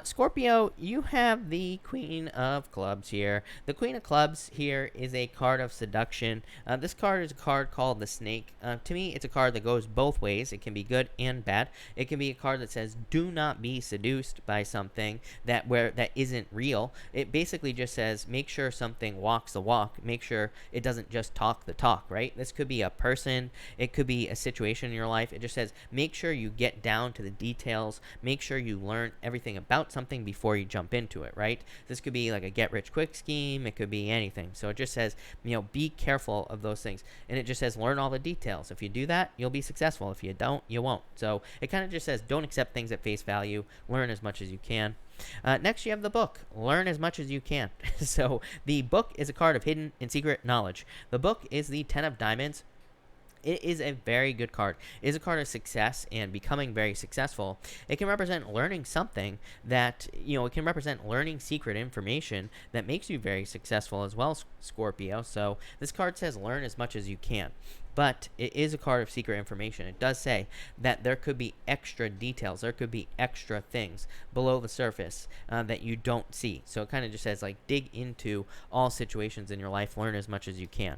Scorpio, you have the Queen of Clubs here. The Queen of Clubs here is a card of seduction. This card is a card called the Snake. To me, it's a card that goes both ways. It can be good and bad. It can be a card that says, do not be seduced by something that isn't real. It basically just says, make sure something walks the walk. Make sure it doesn't just talk the talk, right? This could be a person. It could be a situation in your life. It just says, make sure you get down to the details. Make sure you learn everything about something before you jump into it, right? This could be like a get rich quick scheme. It could be anything. So it just says, be careful of those things. And it just says, learn all the details. If you do that, you'll be successful. If you don't, you won't. So it kind of just says, don't accept things at face value. Learn as much as you can. Next, you have the book. Learn as much as you can. So the book is a card of hidden and secret knowledge. The book is the 10 of diamonds. It is a very good card. It is a card of success and becoming very successful. It can represent learning something that, it can represent learning secret information that makes you very successful as well, Scorpio. So this card says learn as much as you can. But it is a card of secret information. It does say that there could be extra details. There could be extra things below the surface that you don't see. So it kind of just says, like, dig into all situations in your life. Learn as much as you can.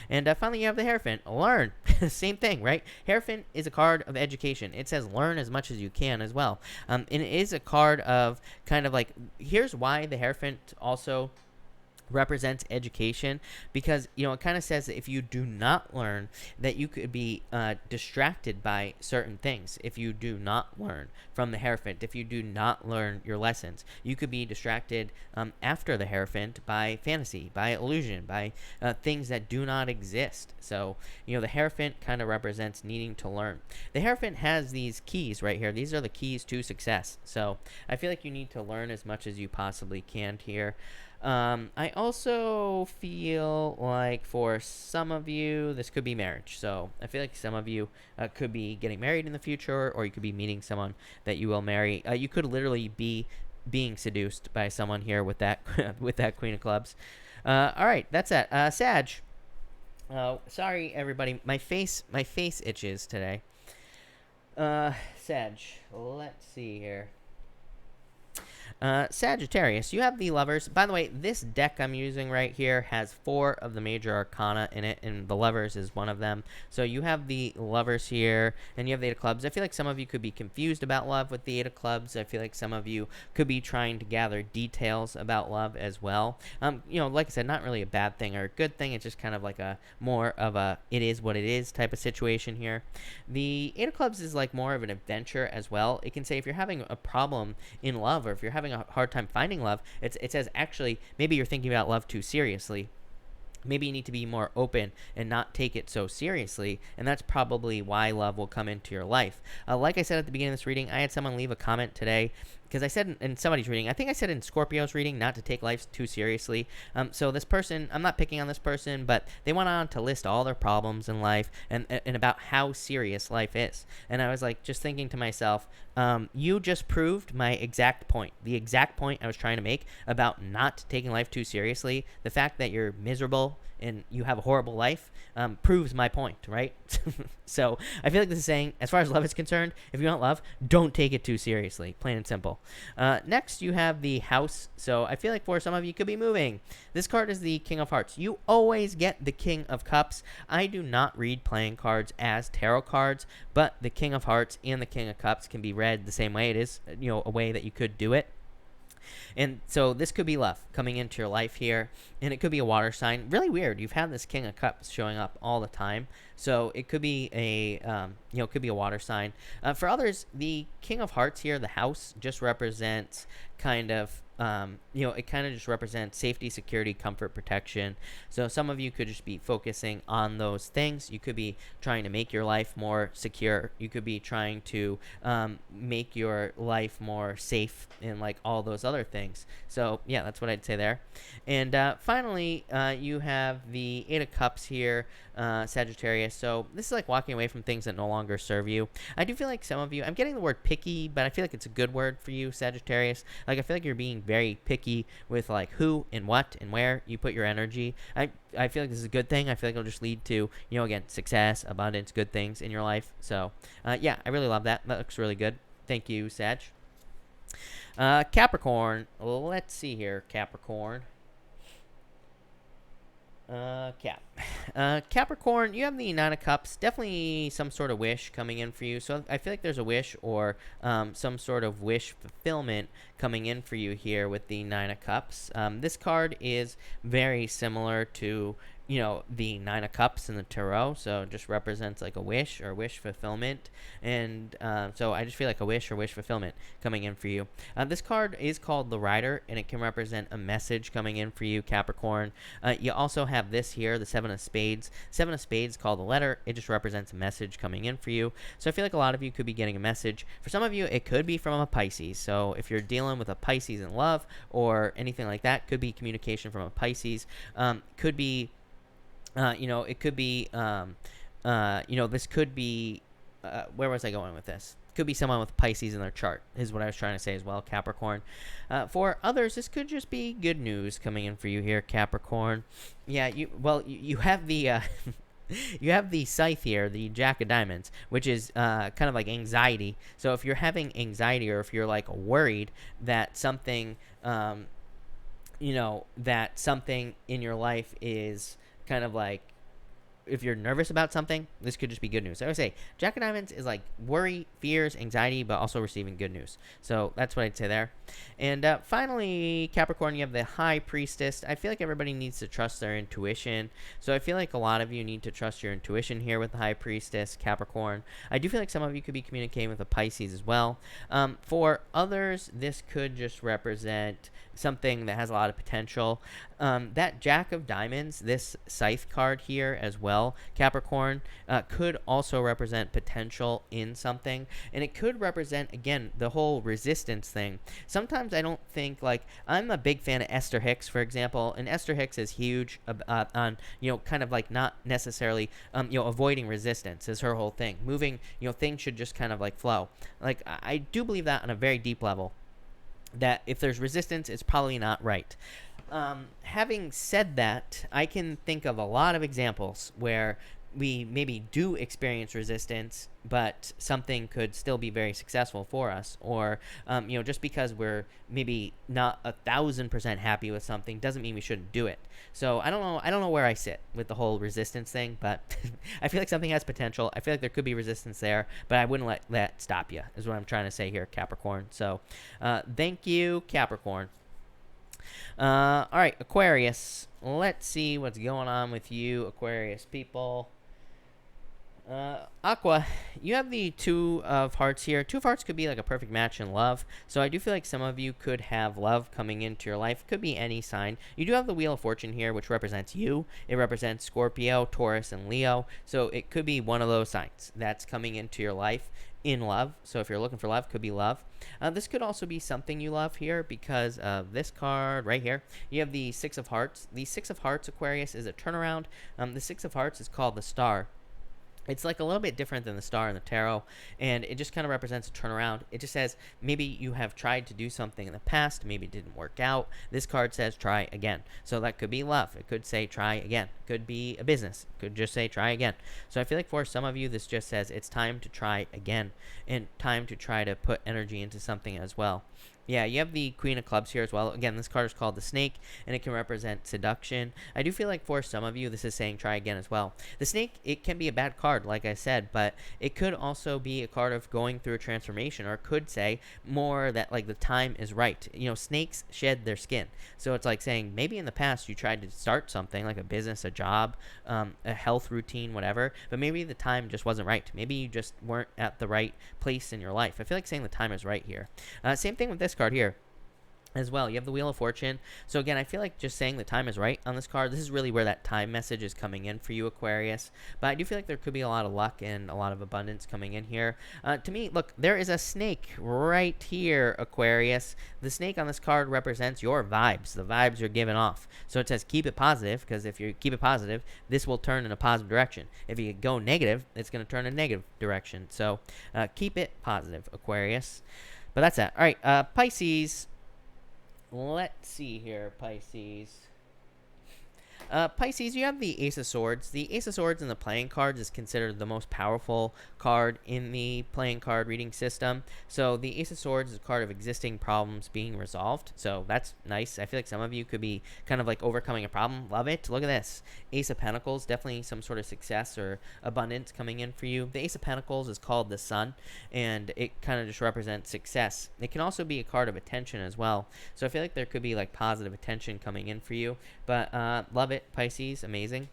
And finally, you have the Hierophant. Learn. Same thing, right? Hierophant is a card of education. It says learn as much as you can as well. And it is a card of kind of like, here's why the Hierophant also represents education, because it kind of says that if you do not learn, that you could be distracted by certain things. If you do not learn from the Hierophant, if you do not learn your lessons, you could be distracted after the Hierophant by fantasy, by illusion, by things that do not exist. So the Hierophant kind of represents needing to learn. The Hierophant has these keys right here. These are the keys to success. So I feel like you need to learn as much as you possibly can here. I also feel like for some of you, this could be marriage. So I feel like some of you could be getting married in the future, or you could be meeting someone that you will marry. You could literally be being seduced by someone here with that with that Queen of Clubs. All right, that's it. Sag. Sorry, everybody. My face itches today. Sag. Let's see here. Sagittarius, you have the Lovers. By the way, this deck I'm using right here has 4 of the major arcana in it, and the Lovers is one of them. So you have the Lovers here, and you have the 8 of Clubs. I feel like some of you could be confused about love with the 8 of Clubs. I feel like some of you could be trying to gather details about love as well. Like I said, not really a bad thing or a good thing. It's just kind of like a more of a it is what it is type of situation here. The 8 of Clubs is like more of an adventure as well. It can say if you're having a problem in love, or if you're having a hard time finding love, it says actually maybe you're thinking about love too seriously. Maybe you need to be more open and not take it so seriously, and that's probably why love will come into your life. Like I said at the beginning of this reading, I had someone leave a comment today, because I said in somebody's reading, I think I said in Scorpio's reading, not to take life too seriously. So this person, I'm not picking on this person, but they went on to list all their problems in life and about how serious life is. And I was like, just thinking to myself, you just proved my exact point. The exact point I was trying to make about not taking life too seriously. The fact that you're miserable and you have a horrible life proves my point, right? So I feel like this is saying, as far as love is concerned, if you want love, don't take it too seriously, plain and simple. Next, you have the House. So I feel like for some of you could be moving. This card is the King of Hearts. You always get the King of Cups. I do not read playing cards as tarot cards, but the King of Hearts and the King of Cups can be read the same way. It is, a way that you could do it. And so this could be love coming into your life here, and it could be a water sign. Really weird. You've had this King of Cups showing up all the time, so it could be a could be a water sign. For others, the King of Hearts here, the House, just represents kind of it kind of just represents safety, security, comfort, protection. So some of you could just be focusing on those things. You could be trying to make your life more secure. You could be trying to make your life more safe and like all those other things. So yeah, that's what I'd say there. And finally, you have the 8 of Cups here, Sagittarius. So this is like walking away from things that no longer serve you. I do feel like some of you, I'm getting the word picky, but I feel like it's a good word for you, Sagittarius. Like I feel like you're being very picky with like who and what and where you put your energy. I feel like this is a good thing. I feel like it'll just lead to, again, success, abundance, good things in your life. So yeah, I really love that. That looks really good. Thank you, Sag. Capricorn. Let's see here, Capricorn. Capricorn, you have the 9 of Cups. Definitely some sort of wish coming in for you. So I feel like there's a wish or some sort of wish fulfillment coming in for you here with the 9 of Cups. This card is very similar to the Nine of Cups in the Tarot, so it just represents like a wish or wish fulfillment, and so I just feel like a wish or wish fulfillment coming in for you. This card is called the Rider, and it can represent a message coming in for you, Capricorn. You also have this here, the Seven of Spades. Seven of Spades called the Letter. It just represents a message coming in for you. So I feel like a lot of you could be getting a message. For some of you, it could be from a Pisces. So if you're dealing with a Pisces in love or anything like that, could be communication from a Pisces. Could be it could be, this could be, where was I going with this? Could be someone with Pisces in their chart, is what I was trying to say as well, Capricorn. For others, this could just be good news coming in for you here, Capricorn. Yeah, you have the, you have the Scythe here, the Jack of Diamonds, which is kind of like anxiety. So if you're having anxiety, or if you're like worried that something, that something in your life is kind of like, if you're nervous about something, this could just be good news. So I would say Jack of Diamonds is like worry, fears, anxiety, but also receiving good news. So that's what I'd say there. And finally, Capricorn, you have the High Priestess. I feel like everybody needs to trust their intuition. So I feel like a lot of you need to trust your intuition here with the High Priestess, Capricorn. I do feel like some of you could be communicating with a Pisces as well. For others, this could just represent something that has a lot of potential. That Jack of Diamonds, this Scythe card here as well, Capricorn, could also represent potential in something, and it could represent, again, the whole resistance thing. Sometimes I don't think, like, I'm a big fan of Esther Hicks, for example, and Esther Hicks is huge on, kind of like not necessarily, avoiding resistance is her whole thing. Moving, things should just kind of like flow. Like, I do believe that on a very deep level, that if there's resistance, it's probably not right. Having said that, I can think of a lot of examples where we maybe do experience resistance, but something could still be very successful for us. Or, just because we're maybe not 1,000% happy with something doesn't mean we shouldn't do it. So I don't know where I sit with the whole resistance thing, but I feel like something has potential. I feel like there could be resistance there, but I wouldn't let that stop you, is what I'm trying to say here, Capricorn. So, thank you, Capricorn. All right, Aquarius. Let's see what's going on with you, Aquarius people. Aqua, you have the Two of Hearts here. Two of Hearts could be like a perfect match in love. So I do feel like some of you could have love coming into your life. Could be any sign. You do have the Wheel of Fortune here, which represents you. It represents Scorpio, Taurus, and Leo. So it could be one of those signs that's coming into your life in love. So if you're looking for love, could be love. This could also be something you love here because of this card right here. You have the Six of Hearts. The Six of Hearts, Aquarius, is a turnaround. The Six of Hearts is called the Star. It's like a little bit different than the Star in the tarot, and it just kind of represents a turnaround. It just says maybe you have tried to do something in the past, maybe it didn't work out. This card says try again. So that could be love. It could say try again. It could be a business. It could just say try again. So I feel like for some of you, this just says it's time to try again and time to try to put energy into something as well. Yeah, you have the Queen of Clubs here as well. Again, this card is called the Snake, and it can represent seduction. I do feel like for some of you, this is saying try again as well. The Snake, it can be a bad card, like I said, but it could also be a card of going through a transformation, or it could say more that, like, the time is right. Snakes shed their skin. So it's like saying maybe in the past you tried to start something, like a business, a job, a health routine, whatever, but maybe the time just wasn't right. Maybe you just weren't at the right place in your life. I feel like saying the time is right here. Same thing with this card here as well. You have the Wheel of Fortune. So again, I feel like just saying the time is right on this card, this is really where that time message is coming in for you, Aquarius. But I do feel like there could be a lot of luck and a lot of abundance coming in here. To me, look, there is a snake right here, Aquarius. The snake on this card represents your vibes, the vibes you're giving off. So it says keep it positive, because if you keep it positive, this will turn in a positive direction. If you go negative, it's going to turn in a negative direction. So keep it positive, Aquarius. But that's that. All right, Pisces. Let's see here, Pisces. Pisces, you have the Ace of Swords. The Ace of Swords in the playing cards is considered the most powerful card in the playing card reading system. So the Ace of Swords is a card of existing problems being resolved. So that's nice. I feel like some of you could be kind of like overcoming a problem. Love it. Look at this. Ace of Pentacles, definitely some sort of success or abundance coming in for you. The Ace of Pentacles is called the Sun, and it kind of just represents success. It can also be a card of attention as well. So I feel like there could be like positive attention coming in for you. But love it, Pisces. Amazing.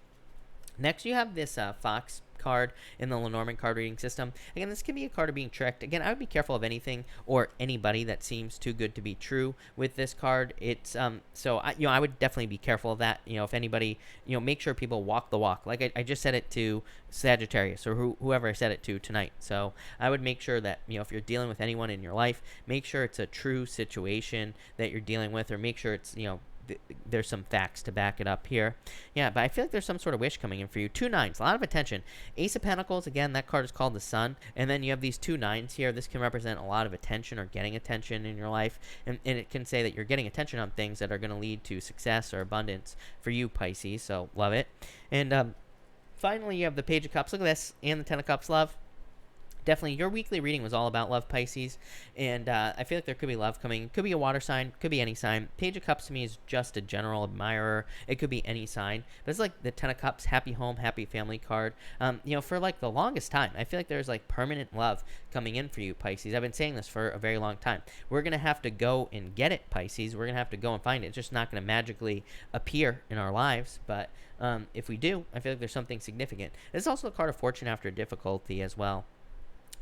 Next, you have this Fox card in the Lenormand card reading system. Again, this can be a card of being tricked. Again, I would be careful of anything or anybody that seems too good to be true with this card. It's so I would definitely be careful of that. If anybody, make sure people walk the walk. Like I just said it to Sagittarius or whoever I said it to tonight. So I would make sure that if you're dealing with anyone in your life, make sure it's a true situation that you're dealing with, or make sure it's there's some facts to back it up here. Yeah, but I feel like there's some sort of wish coming in for you. 2 nines, a lot of attention. Ace of Pentacles, again, that card is called the Sun. And then you have these 2 nines here. This can represent a lot of attention or getting attention in your life. And it can say that you're getting attention on things that are going to lead to success or abundance for you, Pisces. So love it. And finally, you have the Page of Cups. Look at this. And the Ten of Cups, love. Definitely, your weekly reading was all about love, Pisces, and I feel like there could be love coming. Could be a water sign, could be any sign. Page of Cups to me is just a general admirer. It could be any sign, but it's like the Ten of Cups, happy home, happy family card. For like the longest time, I feel like there's like permanent love coming in for you, Pisces. I've been saying this for a very long time. We're gonna have to go and get it, Pisces. We're gonna have to go and find it. It's just not gonna magically appear in our lives, but if we do, I feel like there's something significant. This is also a card of fortune after difficulty as well.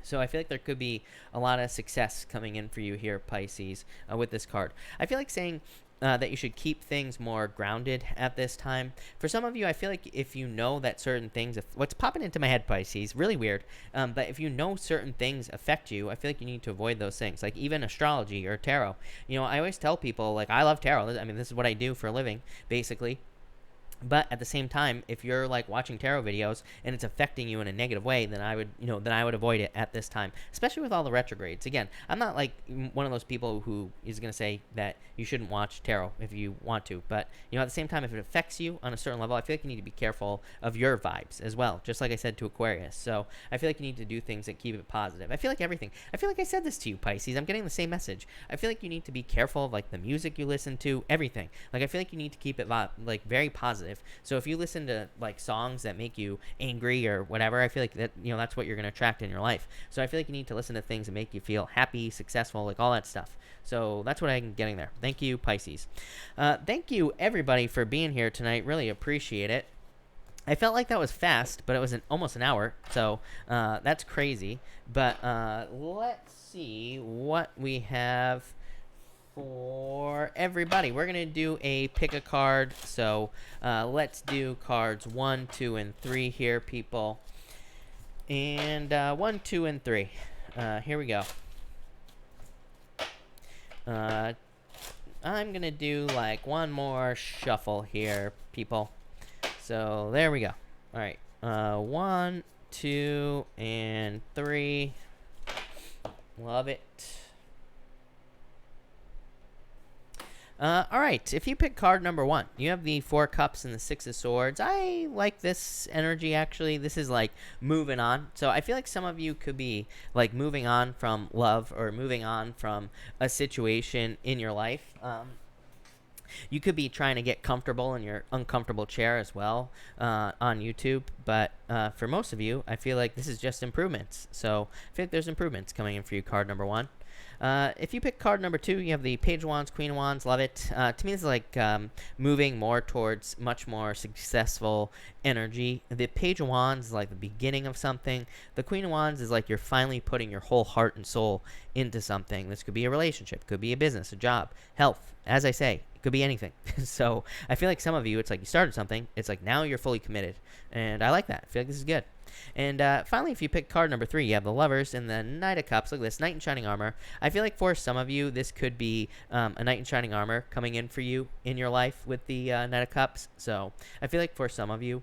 So I feel like there could be a lot of success coming in for you here, Pisces, with this card. I feel like saying that you should keep things more grounded at this time. For some of you, I feel like if you know that certain things, what's popping into my head, Pisces, really weird, but if you know certain things affect you, I feel like you need to avoid those things, like even astrology or tarot. I always tell people, like, I love tarot. I mean, this is what I do for a living, basically. But at the same time, if you're like watching tarot videos and it's affecting you in a negative way, then I would avoid it at this time, especially with all the retrogrades. Again, I'm not like one of those people who is going to say that you shouldn't watch tarot if you want to. But, at the same time, if it affects you on a certain level, I feel like you need to be careful of your vibes as well, just like I said to Aquarius. So I feel like you need to do things that keep it positive. I feel like everything. I feel like I said this to you, Pisces. I'm getting the same message. I feel like you need to be careful of like the music you listen to, everything. Like I feel like you need to keep it like very positive. So if you listen to like songs that make you angry or whatever, I feel like that that's what you're going to attract in your life. So I feel like you need to listen to things that make you feel happy, successful, like all that stuff. So that's what I'm getting there. Thank you, Pisces. Thank you everybody for being here tonight. Really appreciate it. I felt like that was fast, but it was almost an hour, so that's crazy. But let's see what we have for everybody. We're going to do a pick a card. So let's do cards 1, 2, and 3 here, people. And 1, 2, and 3. Here we go. I'm going to do like one more shuffle here, people. So there we go. All right. 1, 2, and 3. Love it. All right, if you pick card number 1, you have the 4 cups and the 6 of swords. I like this energy, actually. This is like moving on. So I feel like some of you could be like moving on from love or moving on from a situation in your life. You could be trying to get comfortable in your uncomfortable chair as well on YouTube. But for most of you, I feel like this is just improvements. So I feel like there's improvements coming in for you, card number 1. If you pick card number 2, you have the Page of Wands, Queen of Wands. Love it. To me, this is like moving more towards much more successful energy. The Page of Wands is like the beginning of something. The Queen of Wands is like you're finally putting your whole heart and soul into something. This could be a relationship, could be a business, a job, health. As I say, it could be anything. So I feel like some of you, it's like you started something. It's like now you're fully committed. And I like that. I feel like this is good. And finally, if you pick card number 3, you have the Lovers and the Knight of Cups. Look at this, Knight in Shining Armor. I feel like for some of you, this could be a Knight in Shining Armor coming in for you in your life with the Knight of Cups. So I feel like for some of you,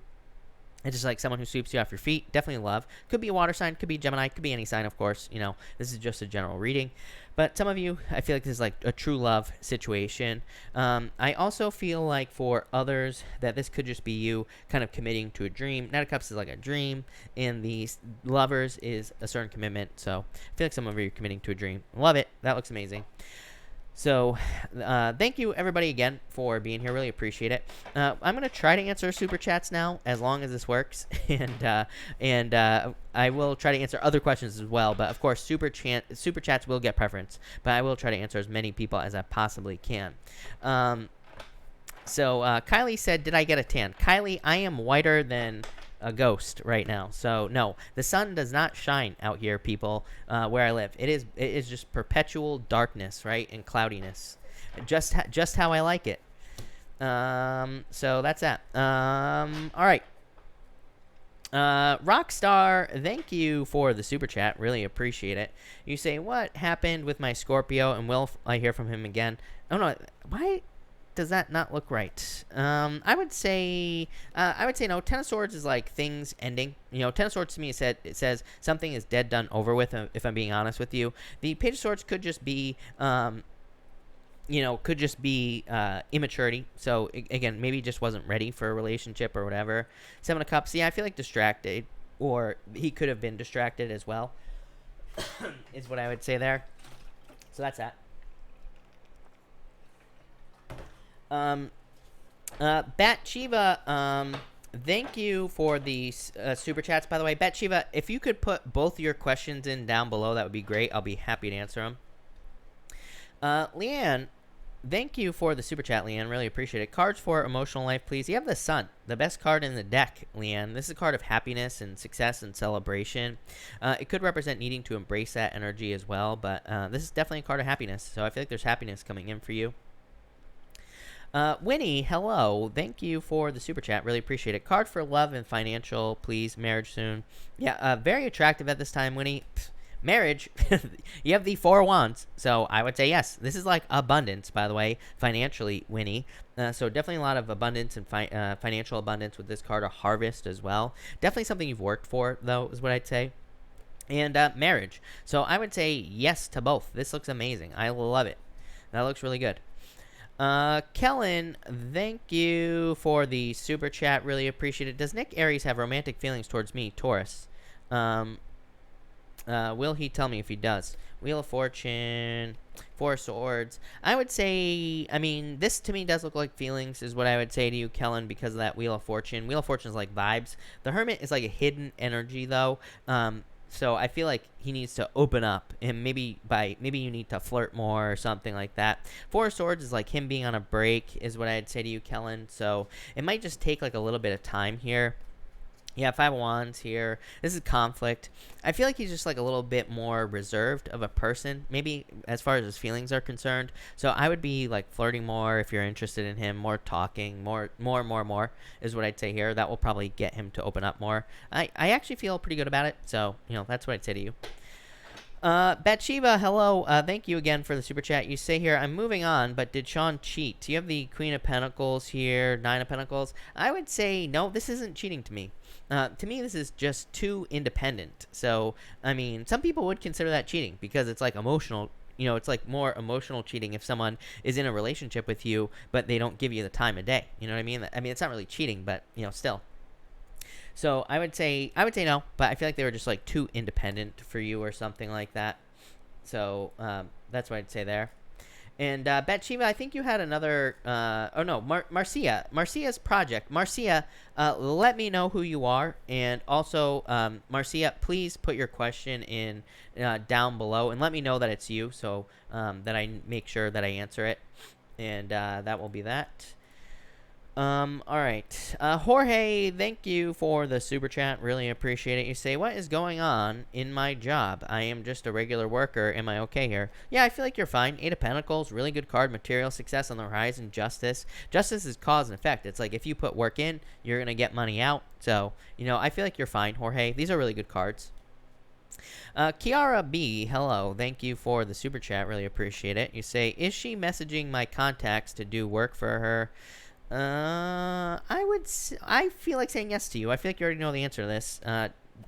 it's just like someone who sweeps you off your feet. Definitely love. Could be a water sign. Could be Gemini. Could be any sign, of course. This is just a general reading. But some of you, I feel like this is like a true love situation. I also feel like for others that this could just be you kind of committing to a dream. Knight of Cups is like a dream, and the Lovers is a certain commitment. So I feel like some of you are committing to a dream. Love it. That looks amazing. So thank you everybody again for being here. Really appreciate it. I'm going to try to answer super chats now as long as this works. and I will try to answer other questions as well. But of course, super chats will get preference. But I will try to answer as many people as I possibly can. So Kylie said, did I get a tan? Kylie, I am whiter than a ghost right now. So no, the sun does not shine out here, people, where I live. It is just perpetual darkness, right, and cloudiness. Just how I like it. So that's that. All right. Rockstar, thank you for the super chat. Really appreciate it. You say, what happened with my Scorpio, and will I hear from him again? Oh no, why does that not look right? I would say no. Ten of Swords is like things ending. You know, Ten of Swords to me it says something is dead, done, over with. If I'm being honest with you, the Page of Swords could just be immaturity. So again, maybe he just wasn't ready for a relationship or whatever. Seven of Cups, yeah, I feel like distracted, or he could have been distracted as well, is what I would say there. So that's that. Bat thank you for the super chats, by the way. Bat if you could put both your questions in down below, that would be great. I'll be happy to answer them. Leanne, thank you for the super chat, Leanne. Really appreciate it. Cards for emotional life, please. You have the Sun, the best card in the deck, Leanne. This is a card of happiness and success and celebration. It could represent needing to embrace that energy as well, but this is definitely a card of happiness. So I feel like there's happiness coming in for you. Winnie, hello. Thank you for the super chat. Really appreciate it. Card for love and financial, please. Marriage soon. Yeah, very attractive at this time, Winnie. Marriage, you have the Four of Wands, so I would say yes. This is like abundance, by the way, financially, Winnie. So definitely a lot of abundance and financial abundance with this card. A harvest as well. Definitely something you've worked for, though, is what I'd say. And marriage. So I would say yes to both. This looks amazing. I love it. That looks really good. Kellen, thank you for the super chat. Really appreciate it. Does Nick Aries have romantic feelings towards me, Taurus? Will he tell me if he does? Wheel of Fortune, Four of Swords. I would say, I mean, this to me does look like feelings, is what I would say to you, Kellen, because of that Wheel of Fortune. Wheel of Fortune is like vibes. The Hermit is like a hidden energy, though. So I feel like he needs to open up, and maybe you need to flirt more or something like that. Four of Swords is like him being on a break, is what I'd say to you, Kellen. So it might just take like a little bit of time here. Yeah, Five of Wands here. This is conflict. I feel like he's just like a little bit more reserved of a person, maybe as far as his feelings are concerned. So I would be like flirting more if you're interested in him, more talking, more is what I'd say here. That will probably get him to open up more. I actually feel pretty good about it. So, you know, that's what I'd say to you. Bathsheba, hello. Thank you again for the super chat. You say here, I'm moving on, but did Sean cheat? You have the Queen of Pentacles here, Nine of Pentacles. I would say, no, this isn't cheating to me. To me, this is just too independent. So, I mean, some people would consider that cheating because it's like emotional. You know, it's like more emotional cheating if someone is in a relationship with you, but they don't give you the time of day. You know what I mean? I mean, it's not really cheating, but, you know, still. So I would say no, but I feel like they were just like too independent for you or something like that. So that's what I'd say there. And Bathsheba, I think you had another. Oh no, Marcia's project. Marcia, let me know who you are, and also Marcia, please put your question in down below, and let me know that it's you, so that I make sure that I answer it, and that will be that. All right. Jorge, thank you for the super chat. Really appreciate it. You say, what is going on in my job? I am just a regular worker. Am I okay here? Yeah, I feel like you're fine. Eight of Pentacles, really good card. Material success on the horizon. Justice. Justice is cause and effect. It's like if you put work in, you're going to get money out. So, you know, I feel like you're fine, Jorge. These are really good cards. Kiara B, hello. Thank you for the super chat. Really appreciate it. You say, is she messaging my contacts to do work for her? I feel like saying yes to you. I feel like you already know the answer to this.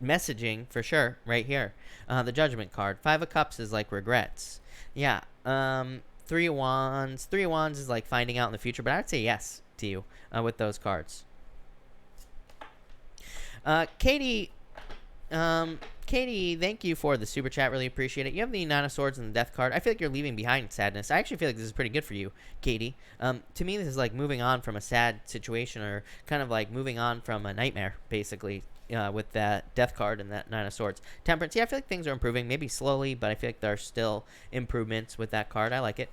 Messaging for sure, right here. The Judgment card. Five of Cups is like regrets. Yeah. Three of Wands. Three of Wands is like finding out in the future, but I'd say yes to you with those cards. Katie, thank you for the super chat. Really appreciate it. You have the Nine of Swords and the Death card. I feel like you're leaving behind sadness. I actually feel like this is pretty good for you, Katie. To me, this is like moving on from a sad situation, or kind of like moving on from a nightmare, basically, with that Death card and that Nine of Swords. Temperance, yeah, I feel like things are improving, maybe slowly, but I feel like there are still improvements with that card. I like it.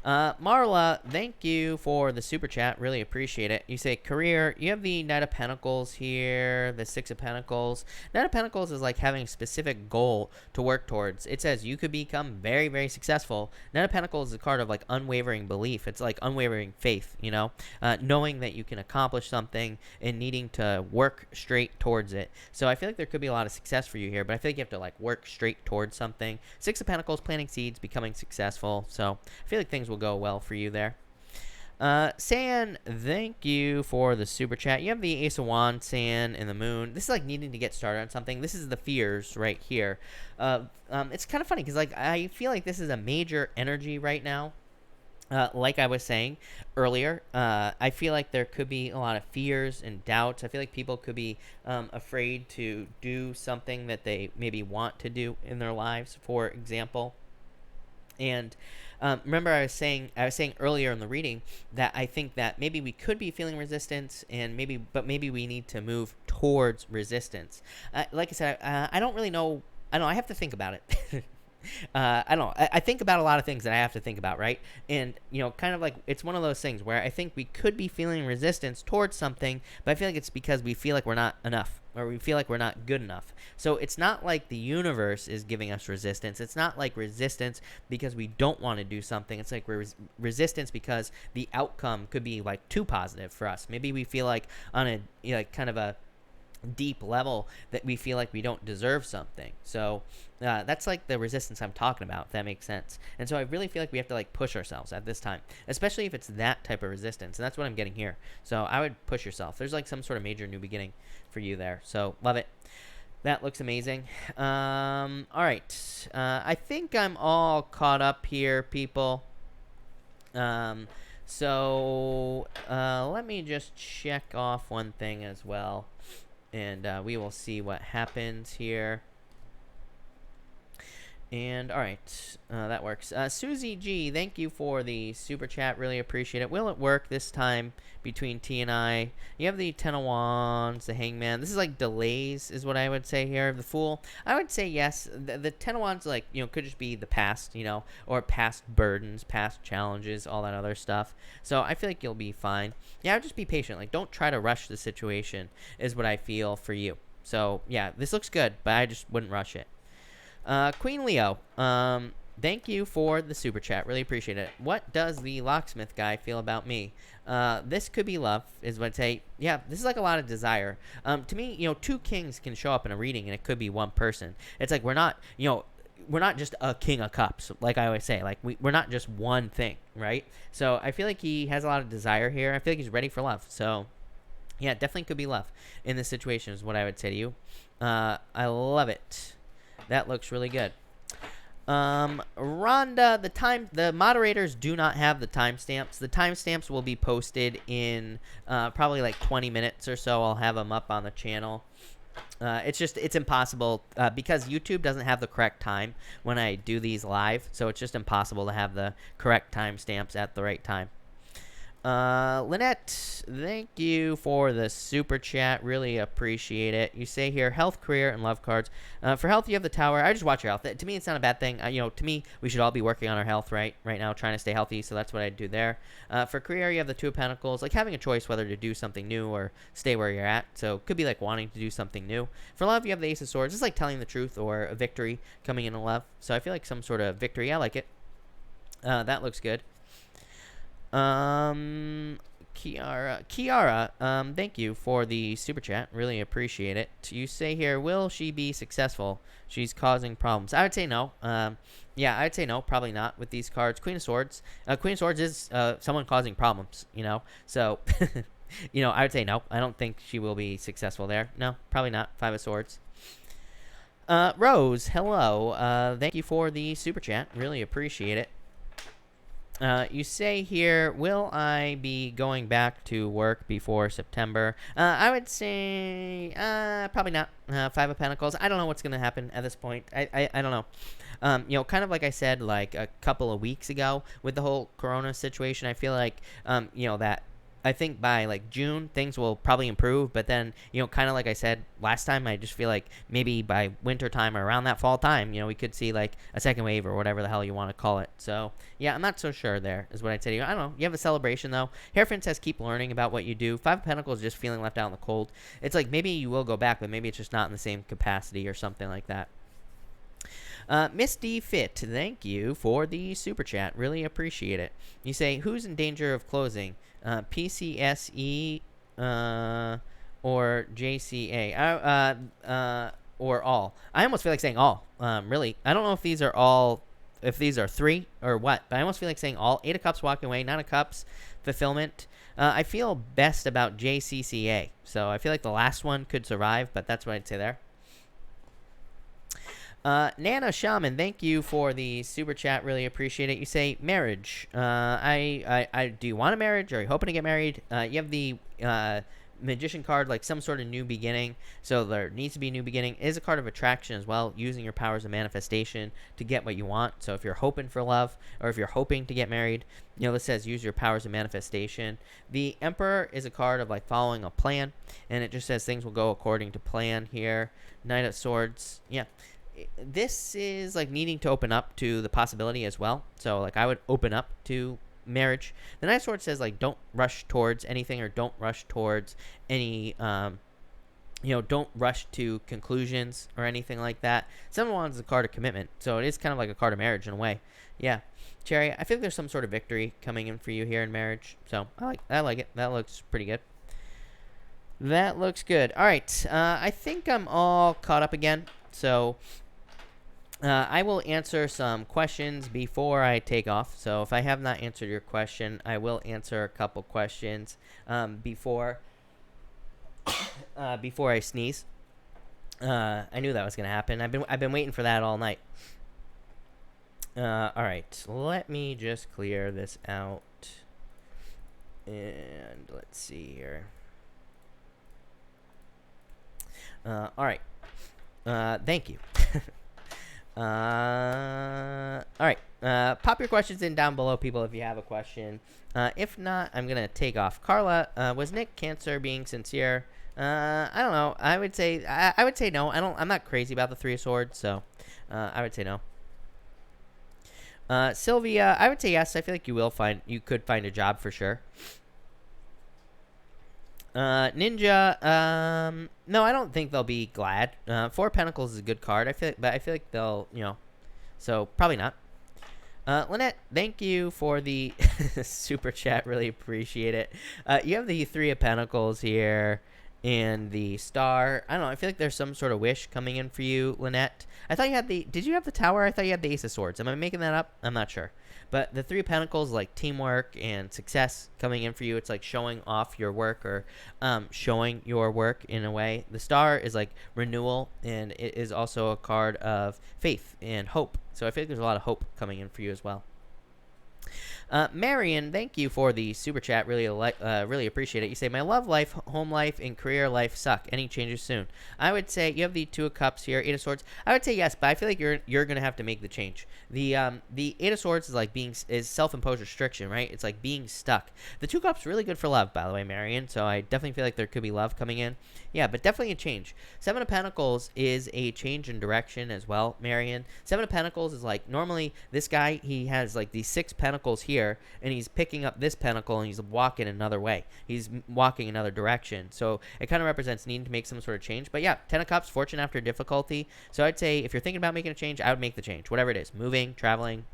Marla, thank you for the super chat. Really appreciate it. You say career. You have the Knight of Pentacles here, the Six of Pentacles. Knight of Pentacles is like having a specific goal to work towards. It says you could become very, very successful. Knight of Pentacles is a card of like unwavering belief. It's like unwavering faith, you know, knowing that you can accomplish something and needing to work straight towards it. So I feel like there could be a lot of success for you here, but I feel like you have to like work straight towards something. Six of Pentacles, planting seeds, becoming successful. So I feel like things will go well for you there. San, thank you for the super chat. You have the Ace of Wands, San, and the Moon. This is like needing to get started on something. This is the fears right here. It's kind of funny because like I feel like this is a major energy right now. Like I was saying earlier, I feel like there could be a lot of fears and doubts. I feel like people could be afraid to do something that they maybe want to do in their lives, for example. And remember I was saying earlier in the reading that I think that maybe we could be feeling resistance, and maybe we need to move towards resistance. Like I said, I don't really know. I don't know. I have to think about it. I don't know. I think about a lot of things that I have to think about, right? And, you know, kind of like it's one of those things where I think we could be feeling resistance towards something, but I feel like it's because we feel like we're not enough, or we feel like we're not good enough. So it's not like the universe is giving us resistance. It's not like resistance because we don't want to do something. It's like resistance because the outcome could be like too positive for us. Maybe we feel like on a, you know, like kind of a deep level that we feel like we don't deserve something. So that's like the resistance I'm talking about, if that makes sense. And so I really feel like we have to like push ourselves at this time, especially if it's that type of resistance. And that's what I'm getting here. So I would push yourself. There's like some sort of major new beginning for you there. So love it. That looks amazing. All right. I think I'm all caught up here, people. So let me just check off one thing as well. And we will see what happens here. And all right, that works. Susie G, thank you for the super chat. Really appreciate it. Will it work this time between T and I? You have the Ten of Wands, the Hangman. This is like delays is what I would say here. The Fool, I would say yes. The Ten of Wands, like, you know, could just be the past, you know, or past burdens, past challenges, all that other stuff. So I feel like you'll be fine. Yeah, just be patient. Like, don't try to rush the situation is what I feel for you. So yeah, this looks good, but I just wouldn't rush it. Queen Leo, thank you for the super chat. Really appreciate it. What does the locksmith guy feel about me? This could be love, is what I'd say. Yeah, this is like a lot of desire. To me, you know, two kings can show up in a reading, and it could be one person. It's like we're not, you know, we're not just a king of cups, like I always say. Like we're not just one thing, right? So I feel like he has a lot of desire here. I feel like he's ready for love. So yeah, definitely could be love in this situation, is what I would say to you. I love it. That looks really good. Rhonda, the moderators do not have the timestamps. The timestamps will be posted in probably like 20 minutes or so. I'll have them up on the channel. It's impossible because YouTube doesn't have the correct time when I do these live. So it's just impossible to have the correct timestamps at the right time. Lynette, thank you for the super chat. Really appreciate it. You say here, health, career, and love cards. For health, you have the Tower. I just watch your health. To me, it's not a bad thing. You know, to me, we should all be working on our health right now, trying to stay healthy. So that's what I do there. For career, you have the Two of Pentacles, like having a choice whether to do something new or stay where you're at. So it could be like wanting to do something new. For love, you have the Ace of Swords. It's like telling the truth or a victory coming into love. So I feel like some sort of victory. I like it. That looks good. Kiara, thank you for the super chat. Really appreciate it. You say here, will she be successful? She's causing problems. I would say no. Yeah, I'd say no, probably not with these cards. Queen of Swords. Queen of Swords is someone causing problems, you know. So, you know, I would say no. I don't think she will be successful there. No, probably not. Five of Swords. Rose, hello. Thank you for the super chat. Really appreciate it. You say here, will I be going back to work before September? I would say probably not. Five of Pentacles. I don't know what's going to happen at this point. I don't know. You know, kind of like I said, like a couple of weeks ago with the whole Corona situation, I feel like, you know, that I think by like June things will probably improve, but then, kind of like I said last time, I just feel like maybe by winter time or around that fall time, we could see like a second wave or whatever the hell you want to call it. So yeah, I'm not so sure there is what I'd say to you. I don't know. You have a celebration though. Hierophant says keep learning about what you do. Five of Pentacles just feeling left out in the cold. It's like maybe you will go back, but maybe it's just not in the same capacity or something like that. Misty Fit, thank you for the super chat. Really appreciate it. You say, who's in danger of closing? PCSE or JCA? Or all. I almost feel like saying all. Really. I don't know if these are all, if these are three or what, but I almost feel like saying all. 8 of Cups walking away, 9 of Cups fulfillment. I feel best about JCCA. So I feel like the last one could survive, but that's what I'd say there. Nana Shaman, thank you for the super chat. Really appreciate it. You say marriage. I do you want a marriage? Or are you hoping to get married? You have the Magician card, like some sort of new beginning. So there needs to be a new beginning. It is a card of attraction as well, using your powers of manifestation to get what you want. So if you're hoping for love, or if you're hoping to get married, this says use your powers of manifestation. The Emperor is a card of like following a plan, and it just says things will go according to plan here. Knight of Swords, yeah. This is like needing to open up to the possibility as well. So like I would open up to marriage. The Knight of Swords says like don't rush towards anything, or don't rush towards any don't rush to conclusions or anything like that. Seven of Wands is a card of commitment, so it is kind of like a card of marriage in a way. Yeah, Cherry, I think there's some sort of victory coming in for you here in marriage, so I like it. That looks pretty good. That looks good. All right, I think I'm all caught up again, so I will answer some questions before I take off. So if I have not answered your question, I will answer a couple questions before I sneeze. I knew that was going to happen. I've been waiting for that all night. All right, let me just clear this out, and let's see here. All right. Thank you. All right. Pop your questions in down below, people, if you have a question. If not, I'm gonna take off. Carla, was Nick Cancer being sincere? I don't know. I would say no. I'm not crazy about the Three of Swords, so I would say no. Sylvia, I would say yes. I feel like you could find a job for sure. Ninja, no, I don't think they'll be glad. Four of Pentacles is a good card. I feel like they'll, so probably not. Lynette, thank you for the super chat. Really appreciate it. You have the Three of Pentacles here and the Star. I don't know. I feel like there's some sort of wish coming in for you, Lynette. I thought you had did you have the Tower? I thought you had the Ace of Swords. Am I making that up? I'm not sure. But the Three of Pentacles, like teamwork and success coming in for you. It's like showing off your work, or showing your work in a way. The Star is like renewal, and it is also a card of faith and hope. So I feel like there's a lot of hope coming in for you as well. Marion, thank you for the super chat. Really appreciate it. You say, my love life, home life, and career life suck. Any changes soon? I would say you have the Two of Cups here, Eight of Swords. I would say yes, but I feel like you're gonna have to make the change. The Eight of Swords is like is self-imposed restriction, right? It's like being stuck. The Two of Cups really good for love, by the way, Marion. So I definitely feel like there could be love coming in. Yeah, but definitely a change. Seven of Pentacles is a change in direction as well, Marion. Seven of Pentacles is like, normally this guy, he has like these 6 pentacles here, and he's picking up this pentacle and he's walking another way. He's walking another direction. So it kind of represents needing to make some sort of change. But yeah, 10 of Cups, fortune after difficulty. So I'd say if you're thinking about making a change, I would make the change. Whatever it is, moving, traveling,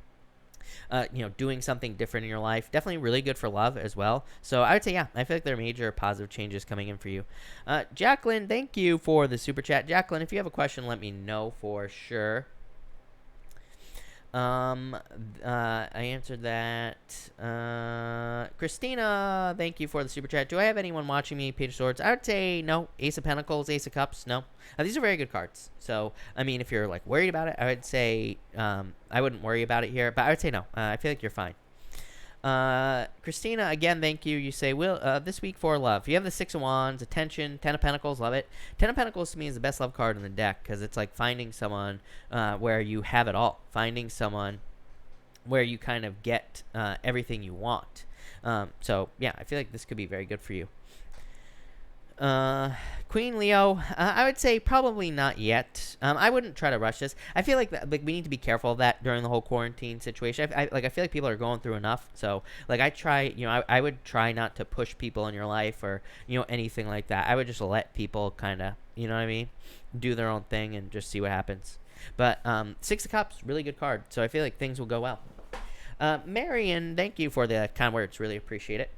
doing something different in your life. Definitely really good for love as well. So I would say, yeah, I feel like there are major positive changes coming in for you. Jacqueline, thank you for the super chat. Jacqueline, if you have a question, let me know for sure. I answered that. Christina, thank you for the super chat. Do I have anyone watching me? Page of Swords. I would say no. Ace of Pentacles, Ace of Cups, no. These are very good cards. So, I mean, if you're like worried about it, I would say I wouldn't worry about it here, but I would say no. I feel like you're fine. Christina, again, thank you. You say, this week for love. You have the Six of Wands, attention, 10 of Pentacles, love it. 10 of Pentacles to me is the best love card in the deck, because it's like finding someone where you have it all. Finding someone where you kind of get everything you want. So yeah, I feel like this could be very good for you. Queen Leo, I would say probably not yet. I wouldn't try to rush this. I feel like that, like we need to be careful of that during the whole quarantine situation. I feel like people are going through enough. So like I would try not to push people in your life or anything like that. I would just let people kind of what I mean, do their own thing and just see what happens. But Six of Cups, really good card. So I feel like things will go well. Marion, thank you for the kind words. Really appreciate it.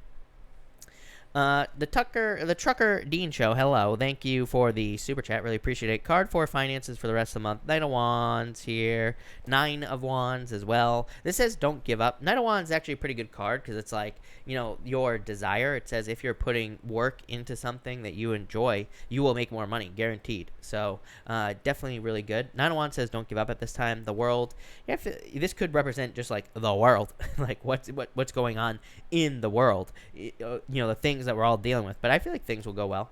The Trucker Dean Show, hello. Thank you for the super chat. Really appreciate it. Card for finances for the rest of the month. Knight of Wands here. Nine of Wands as well. This says don't give up. Knight of Wands is actually a pretty good card because it's like, your desire. It says if you're putting work into something that you enjoy, you will make more money, guaranteed. So definitely really good. Nine of Wands says don't give up at this time. The world. Yeah, this could represent just like the world. Like what's going on in the world. The things that we're all dealing with, but I feel like things will go well.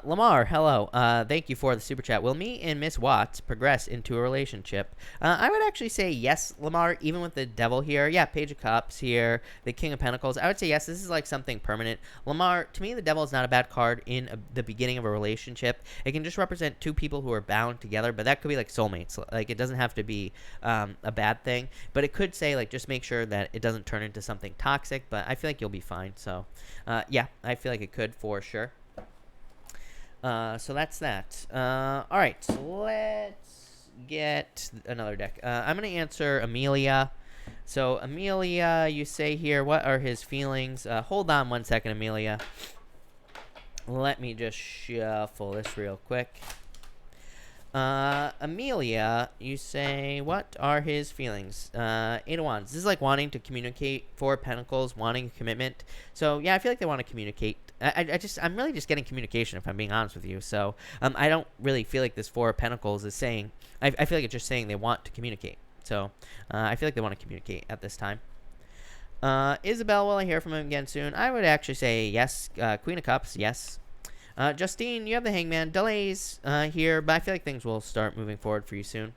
Lamar, hello. Thank you for the super chat. Will me and Miss Watts progress into a relationship? I would actually say yes, Lamar, even with the devil here. Yeah, Page of Cups here, the King of Pentacles. I would say yes, this is like something permanent. Lamar, to me, the devil is not a bad card in the beginning of a relationship. It can just represent two people who are bound together, but that could be like soulmates. Like, it doesn't have to be a bad thing, but it could say, like, just make sure that it doesn't turn into something toxic, but I feel like you'll be fine. So, yeah, I feel like it could for sure. So that's that. All right, let's get another deck. I'm going to answer Amelia. So, Amelia, you say here, what are his feelings? Hold on 1 second, Amelia. Let me just shuffle this real quick. Amelia, you say, what are his feelings? Eight of Wands. This is like wanting to communicate. Four of Pentacles, wanting a commitment. So, yeah, I feel like they want to communicate. I'm really just getting communication, if I'm being honest with you. So, I don't really feel like this Four of Pentacles is saying, I feel like it's just saying they want to communicate. So, I feel like they want to communicate at this time. Isabel, will I hear from him again soon? I would actually say yes. Queen of Cups, yes. Justine, you have the Hangman. Delays here, but I feel like things will start moving forward for you soon.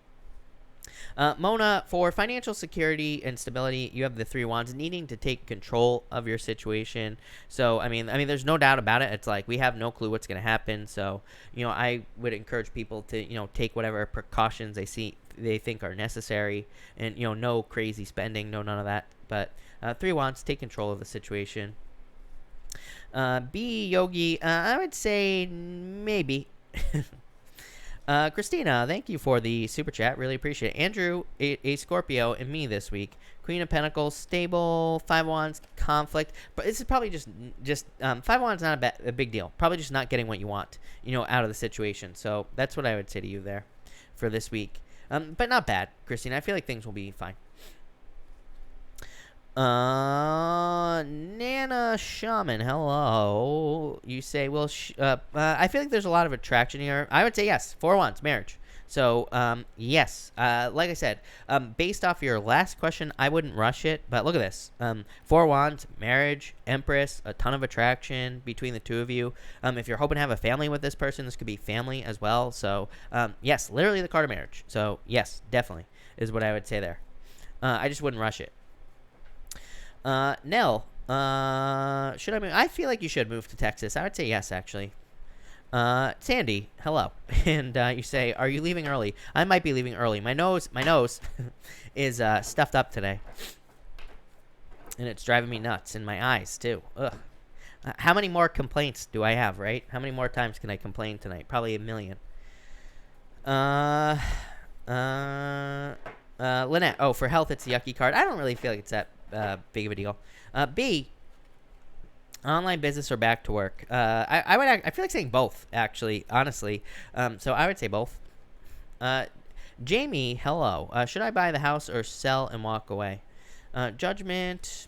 Mona, for financial security and stability, you have the Three of Wands, needing to take control of your situation. So, I mean, there's no doubt about it. It's like we have no clue what's going to happen. So, I would encourage people to, take whatever precautions they think are necessary, and no crazy spending, none of that. But Three of Wands, take control of the situation. B Yogi, I would say maybe. Christina, thank you for the super chat. Really appreciate it. Andrew, a Scorpio, and me this week. Queen of Pentacles, stable. Five of Wands, conflict. But this is probably just Five of Wands, not a big deal. Probably just not getting what you want, out of the situation. So that's what I would say to you there for this week. But not bad, Christina. I feel like things will be fine. Nana Shaman, hello. You say, well, I feel like there's a lot of attraction here. I would say yes. Four of Wands, marriage. So, yes. Like I said, based off your last question, I wouldn't rush it. But look at this. Four of Wands, marriage, Empress, a ton of attraction between the two of you. If you're hoping to have a family with this person, this could be family as well. So, yes, literally the card of marriage. So, yes, definitely is what I would say there. I just wouldn't rush it. Nell, should I move? I feel like you should move to Texas. I would say yes, actually. Sandy, hello. And you say, are you leaving early? I might be leaving early. My nose is stuffed up today. And it's driving me nuts. And my eyes, too. Ugh. How many more complaints do I have, right? How many more times can I complain tonight? Probably a million. Lynette, oh, for health, it's the yucky card. I don't really feel like it's that big of a deal. B, online business or back to work. I feel like saying both, actually, honestly. So I would say both. Jamie, hello. Should I buy the house or sell and walk away? Judgment.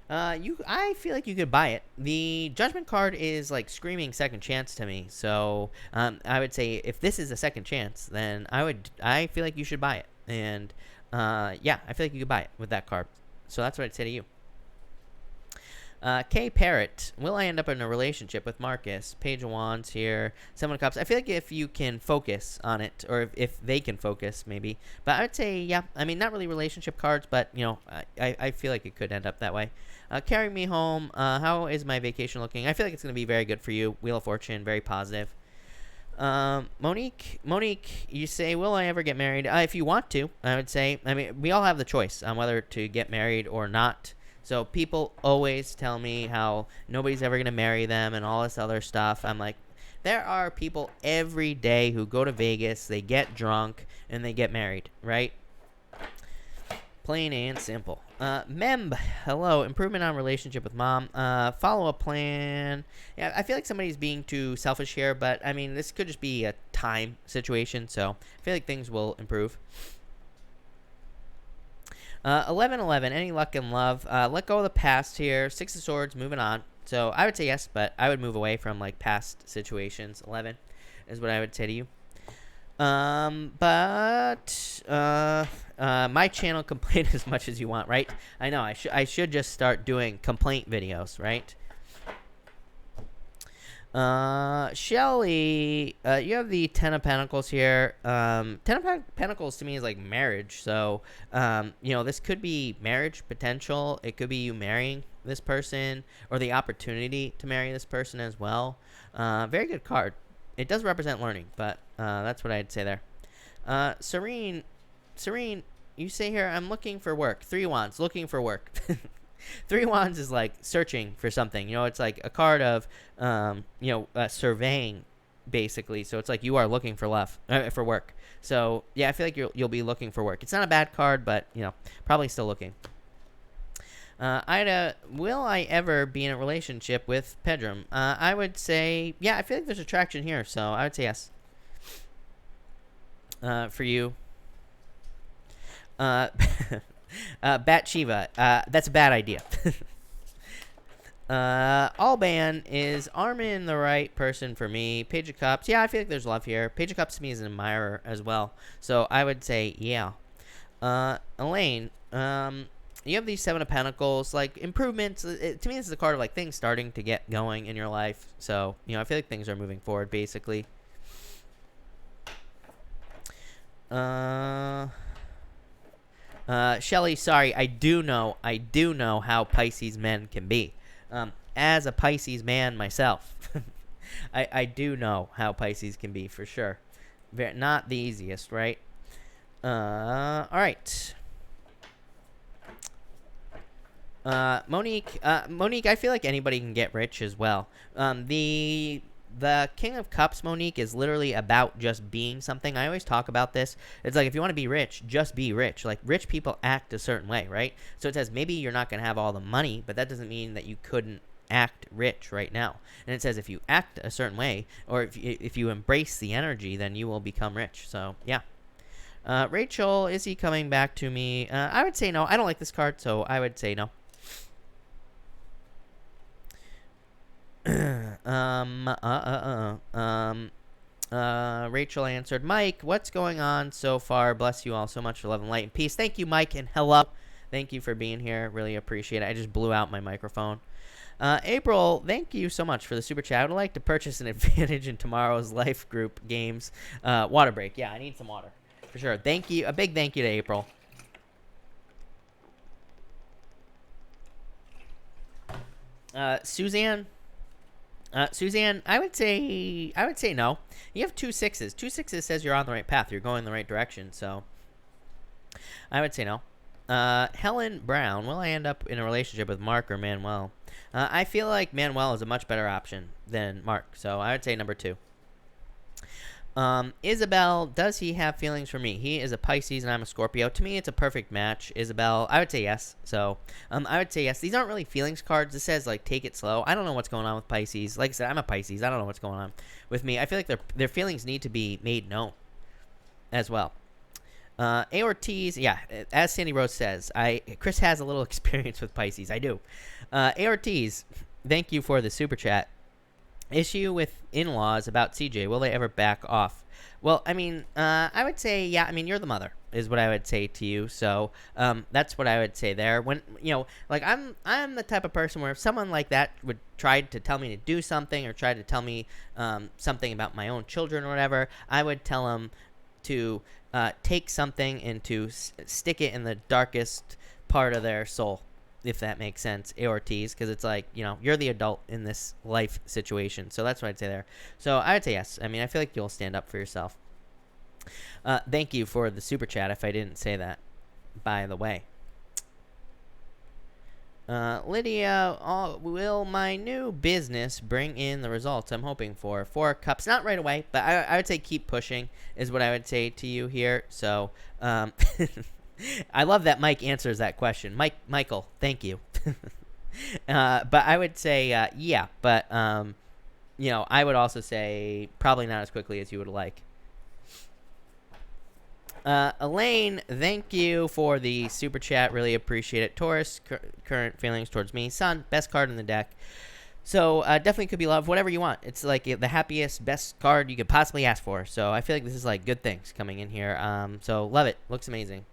I feel like you could buy it. The Judgment card is like screaming second chance to me. So I would say if this is a second chance, then I feel like you should buy it. And yeah, I feel like you could buy it with that card. So that's what I'd say to you. K Parrot, will I end up in a relationship with Marcus? Page of Wands here, Seven of Cups. I feel like if you can focus on it, or if they can focus, maybe. But I would say, yeah, I mean, not really relationship cards, but, you know, I feel like it could end up that way. Carry me home. How is my vacation looking? I feel like it's going to be very good for you. Wheel of Fortune, very positive. Monique, you say, will I ever get married? If you want to, I would say. I mean, we all have the choice on whether to get married or not. So people always tell me how nobody's ever going to marry them and all this other stuff. I'm like, there are people every day who go to Vegas, they get drunk, and they get married, right? Plain and simple. Memb, hello. Improvement on relationship with mom. Follow-up plan. Yeah, I feel like somebody's being too selfish here, but, I mean, this could just be a time situation, so I feel like things will improve. 11-11, any luck in love? Let go of the past here. 6 of Swords, moving on. So I would say yes, but I would move away from like past situations. 11 is what I would say to you. My channel, complain as much as you want, right? I know, I should just start doing complaint videos, right? Shelly, you have the Ten of Pentacles here. Ten of Pentacles to me is like marriage. So, you know, this could be marriage potential. It could be you marrying this person or the opportunity to marry this person as well. Very good card. It does represent learning, but that's what I'd say there. Serene, you say here, I'm looking for work. 3 Wands, looking for work. 3 Wands is like searching for something. You know, it's like a card of, surveying, basically. So it's like you are looking for for work. So yeah, I feel like you'll be looking for work. It's not a bad card, but you know, probably still looking. Ida, will I ever be in a relationship with Pedram? I would say, yeah, I feel like there's attraction here, so I would say yes. For you. Bathsheba, that's a bad idea. Alban, is Armin the right person for me? Page of Cups, yeah, I feel like there's love here. Page of Cups to me is an admirer as well, so I would say yeah. Elaine, you have these 7 of Pentacles, like improvements. To me, this is a card of like things starting to get going in your life, so you know, I feel like things are moving forward, basically. Shelly, sorry, I do know how Pisces men can be. As a Pisces man myself, I do know how Pisces can be, for sure. Not the easiest, right? All right. Monique, I feel like anybody can get rich as well. The King of Cups, Monique, is literally about just being something. I always talk about this. It's like, if you want to be rich, just be rich. Like, rich people act a certain way, right? So it says maybe you're not going to have all the money, but that doesn't mean that you couldn't act rich right now. And it says if you act a certain way, or if you embrace the energy, then you will become rich. So, yeah. Rachel, is he coming back to me? I would say no. I don't like this card, so I would say no. Rachel answered, Mike, what's going on so far? Bless you all so much for love and light and peace. Thank you, Mike, and hello. Thank you for being here. Really appreciate it. I just blew out my microphone. April, thank you so much for the super chat. I would like to purchase an advantage in tomorrow's life group games. Water break. Yeah, I need some water for sure. Thank you. A big thank you to April. Suzanne, I would say no. You have 2 6s. 2 6s says you're on the right path. You're going in the right direction. So I would say no. Helen Brown, will I end up in a relationship with Mark or Manuel? I feel like Manuel is a much better option than Mark. So I would say number 2. Isabel, does he have feelings for me? He is a Pisces and I'm a Scorpio. To me, it's a perfect match. Isabel, I would say yes. So, I would say yes. These aren't really feelings cards. This says, like, take it slow. I don't know what's going on with Pisces. Like I said, I'm a Pisces. I don't know what's going on with me. I feel like their feelings need to be made known as well. A Ortiz, yeah, as Sandy Rose says, Chris has a little experience with Pisces. I do. A Ortiz, thank you for the super chat. Issue with in-laws about CJ. Will they ever back off? Well, I mean, I would say, yeah. I mean, you're the mother, is what I would say to you. So, that's what I would say there. When like I'm the type of person where if someone like that would try to tell me to do something or try to tell me something about my own children or whatever, I would tell them to take something and to stick it in the darkest part of their soul, if that makes sense, Ortiz, because it's like, you're the adult in this life situation. So that's what I'd say there. So I would say yes. I mean, I feel like you'll stand up for yourself. Thank you for the super chat if I didn't say that, by the way. Lydia, will my new business bring in the results I'm hoping for? 4 cups, not right away, but I would say keep pushing is what I would say to you here. So, I love that Mike answers that question. Michael, thank you. But I would say, yeah, but, I would also say probably not as quickly as you would like. Elaine, thank you for the super chat. Really appreciate it. Taurus, current feelings towards me. Sun, best card in the deck. So definitely could be love, whatever you want. It's like the happiest, best card you could possibly ask for. So I feel like this is like good things coming in here. So love it. Looks amazing.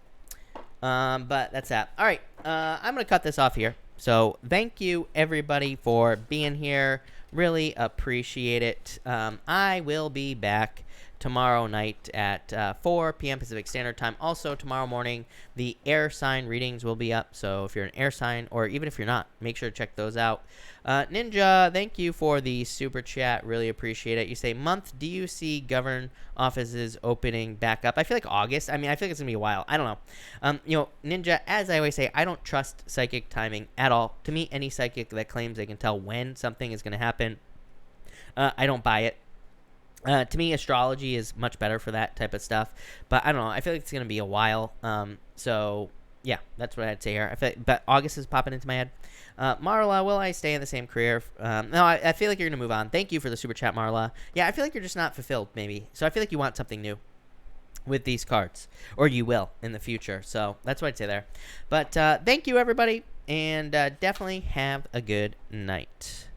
But that's that. All right. I'm going to cut this off here. So thank you, everybody, for being here. Really appreciate it. I will be back tomorrow night at 4 p.m. Pacific Standard Time. Also, tomorrow morning, the air sign readings will be up. So if you're an air sign, or even if you're not, make sure to check those out. Ninja, thank you for the super chat. Really appreciate it. You say, month, do you see government offices opening back up? I feel like August. I mean, I feel like it's going to be a while. I don't know. Ninja, as I always say, I don't trust psychic timing at all. To me, any psychic that claims they can tell when something is going to happen, I don't buy it. To me, astrology is much better for that type of stuff. But I don't know. I feel like it's going to be a while. So, yeah, that's what I'd say here. But August is popping into my head. Marla, will I stay in the same career? No, I feel like you're going to move on. Thank you for the super chat, Marla. Yeah, I feel like you're just not fulfilled, maybe. So I feel like you want something new with these cards. Or you will in the future. So that's what I'd say there. But thank you, everybody. And definitely have a good night.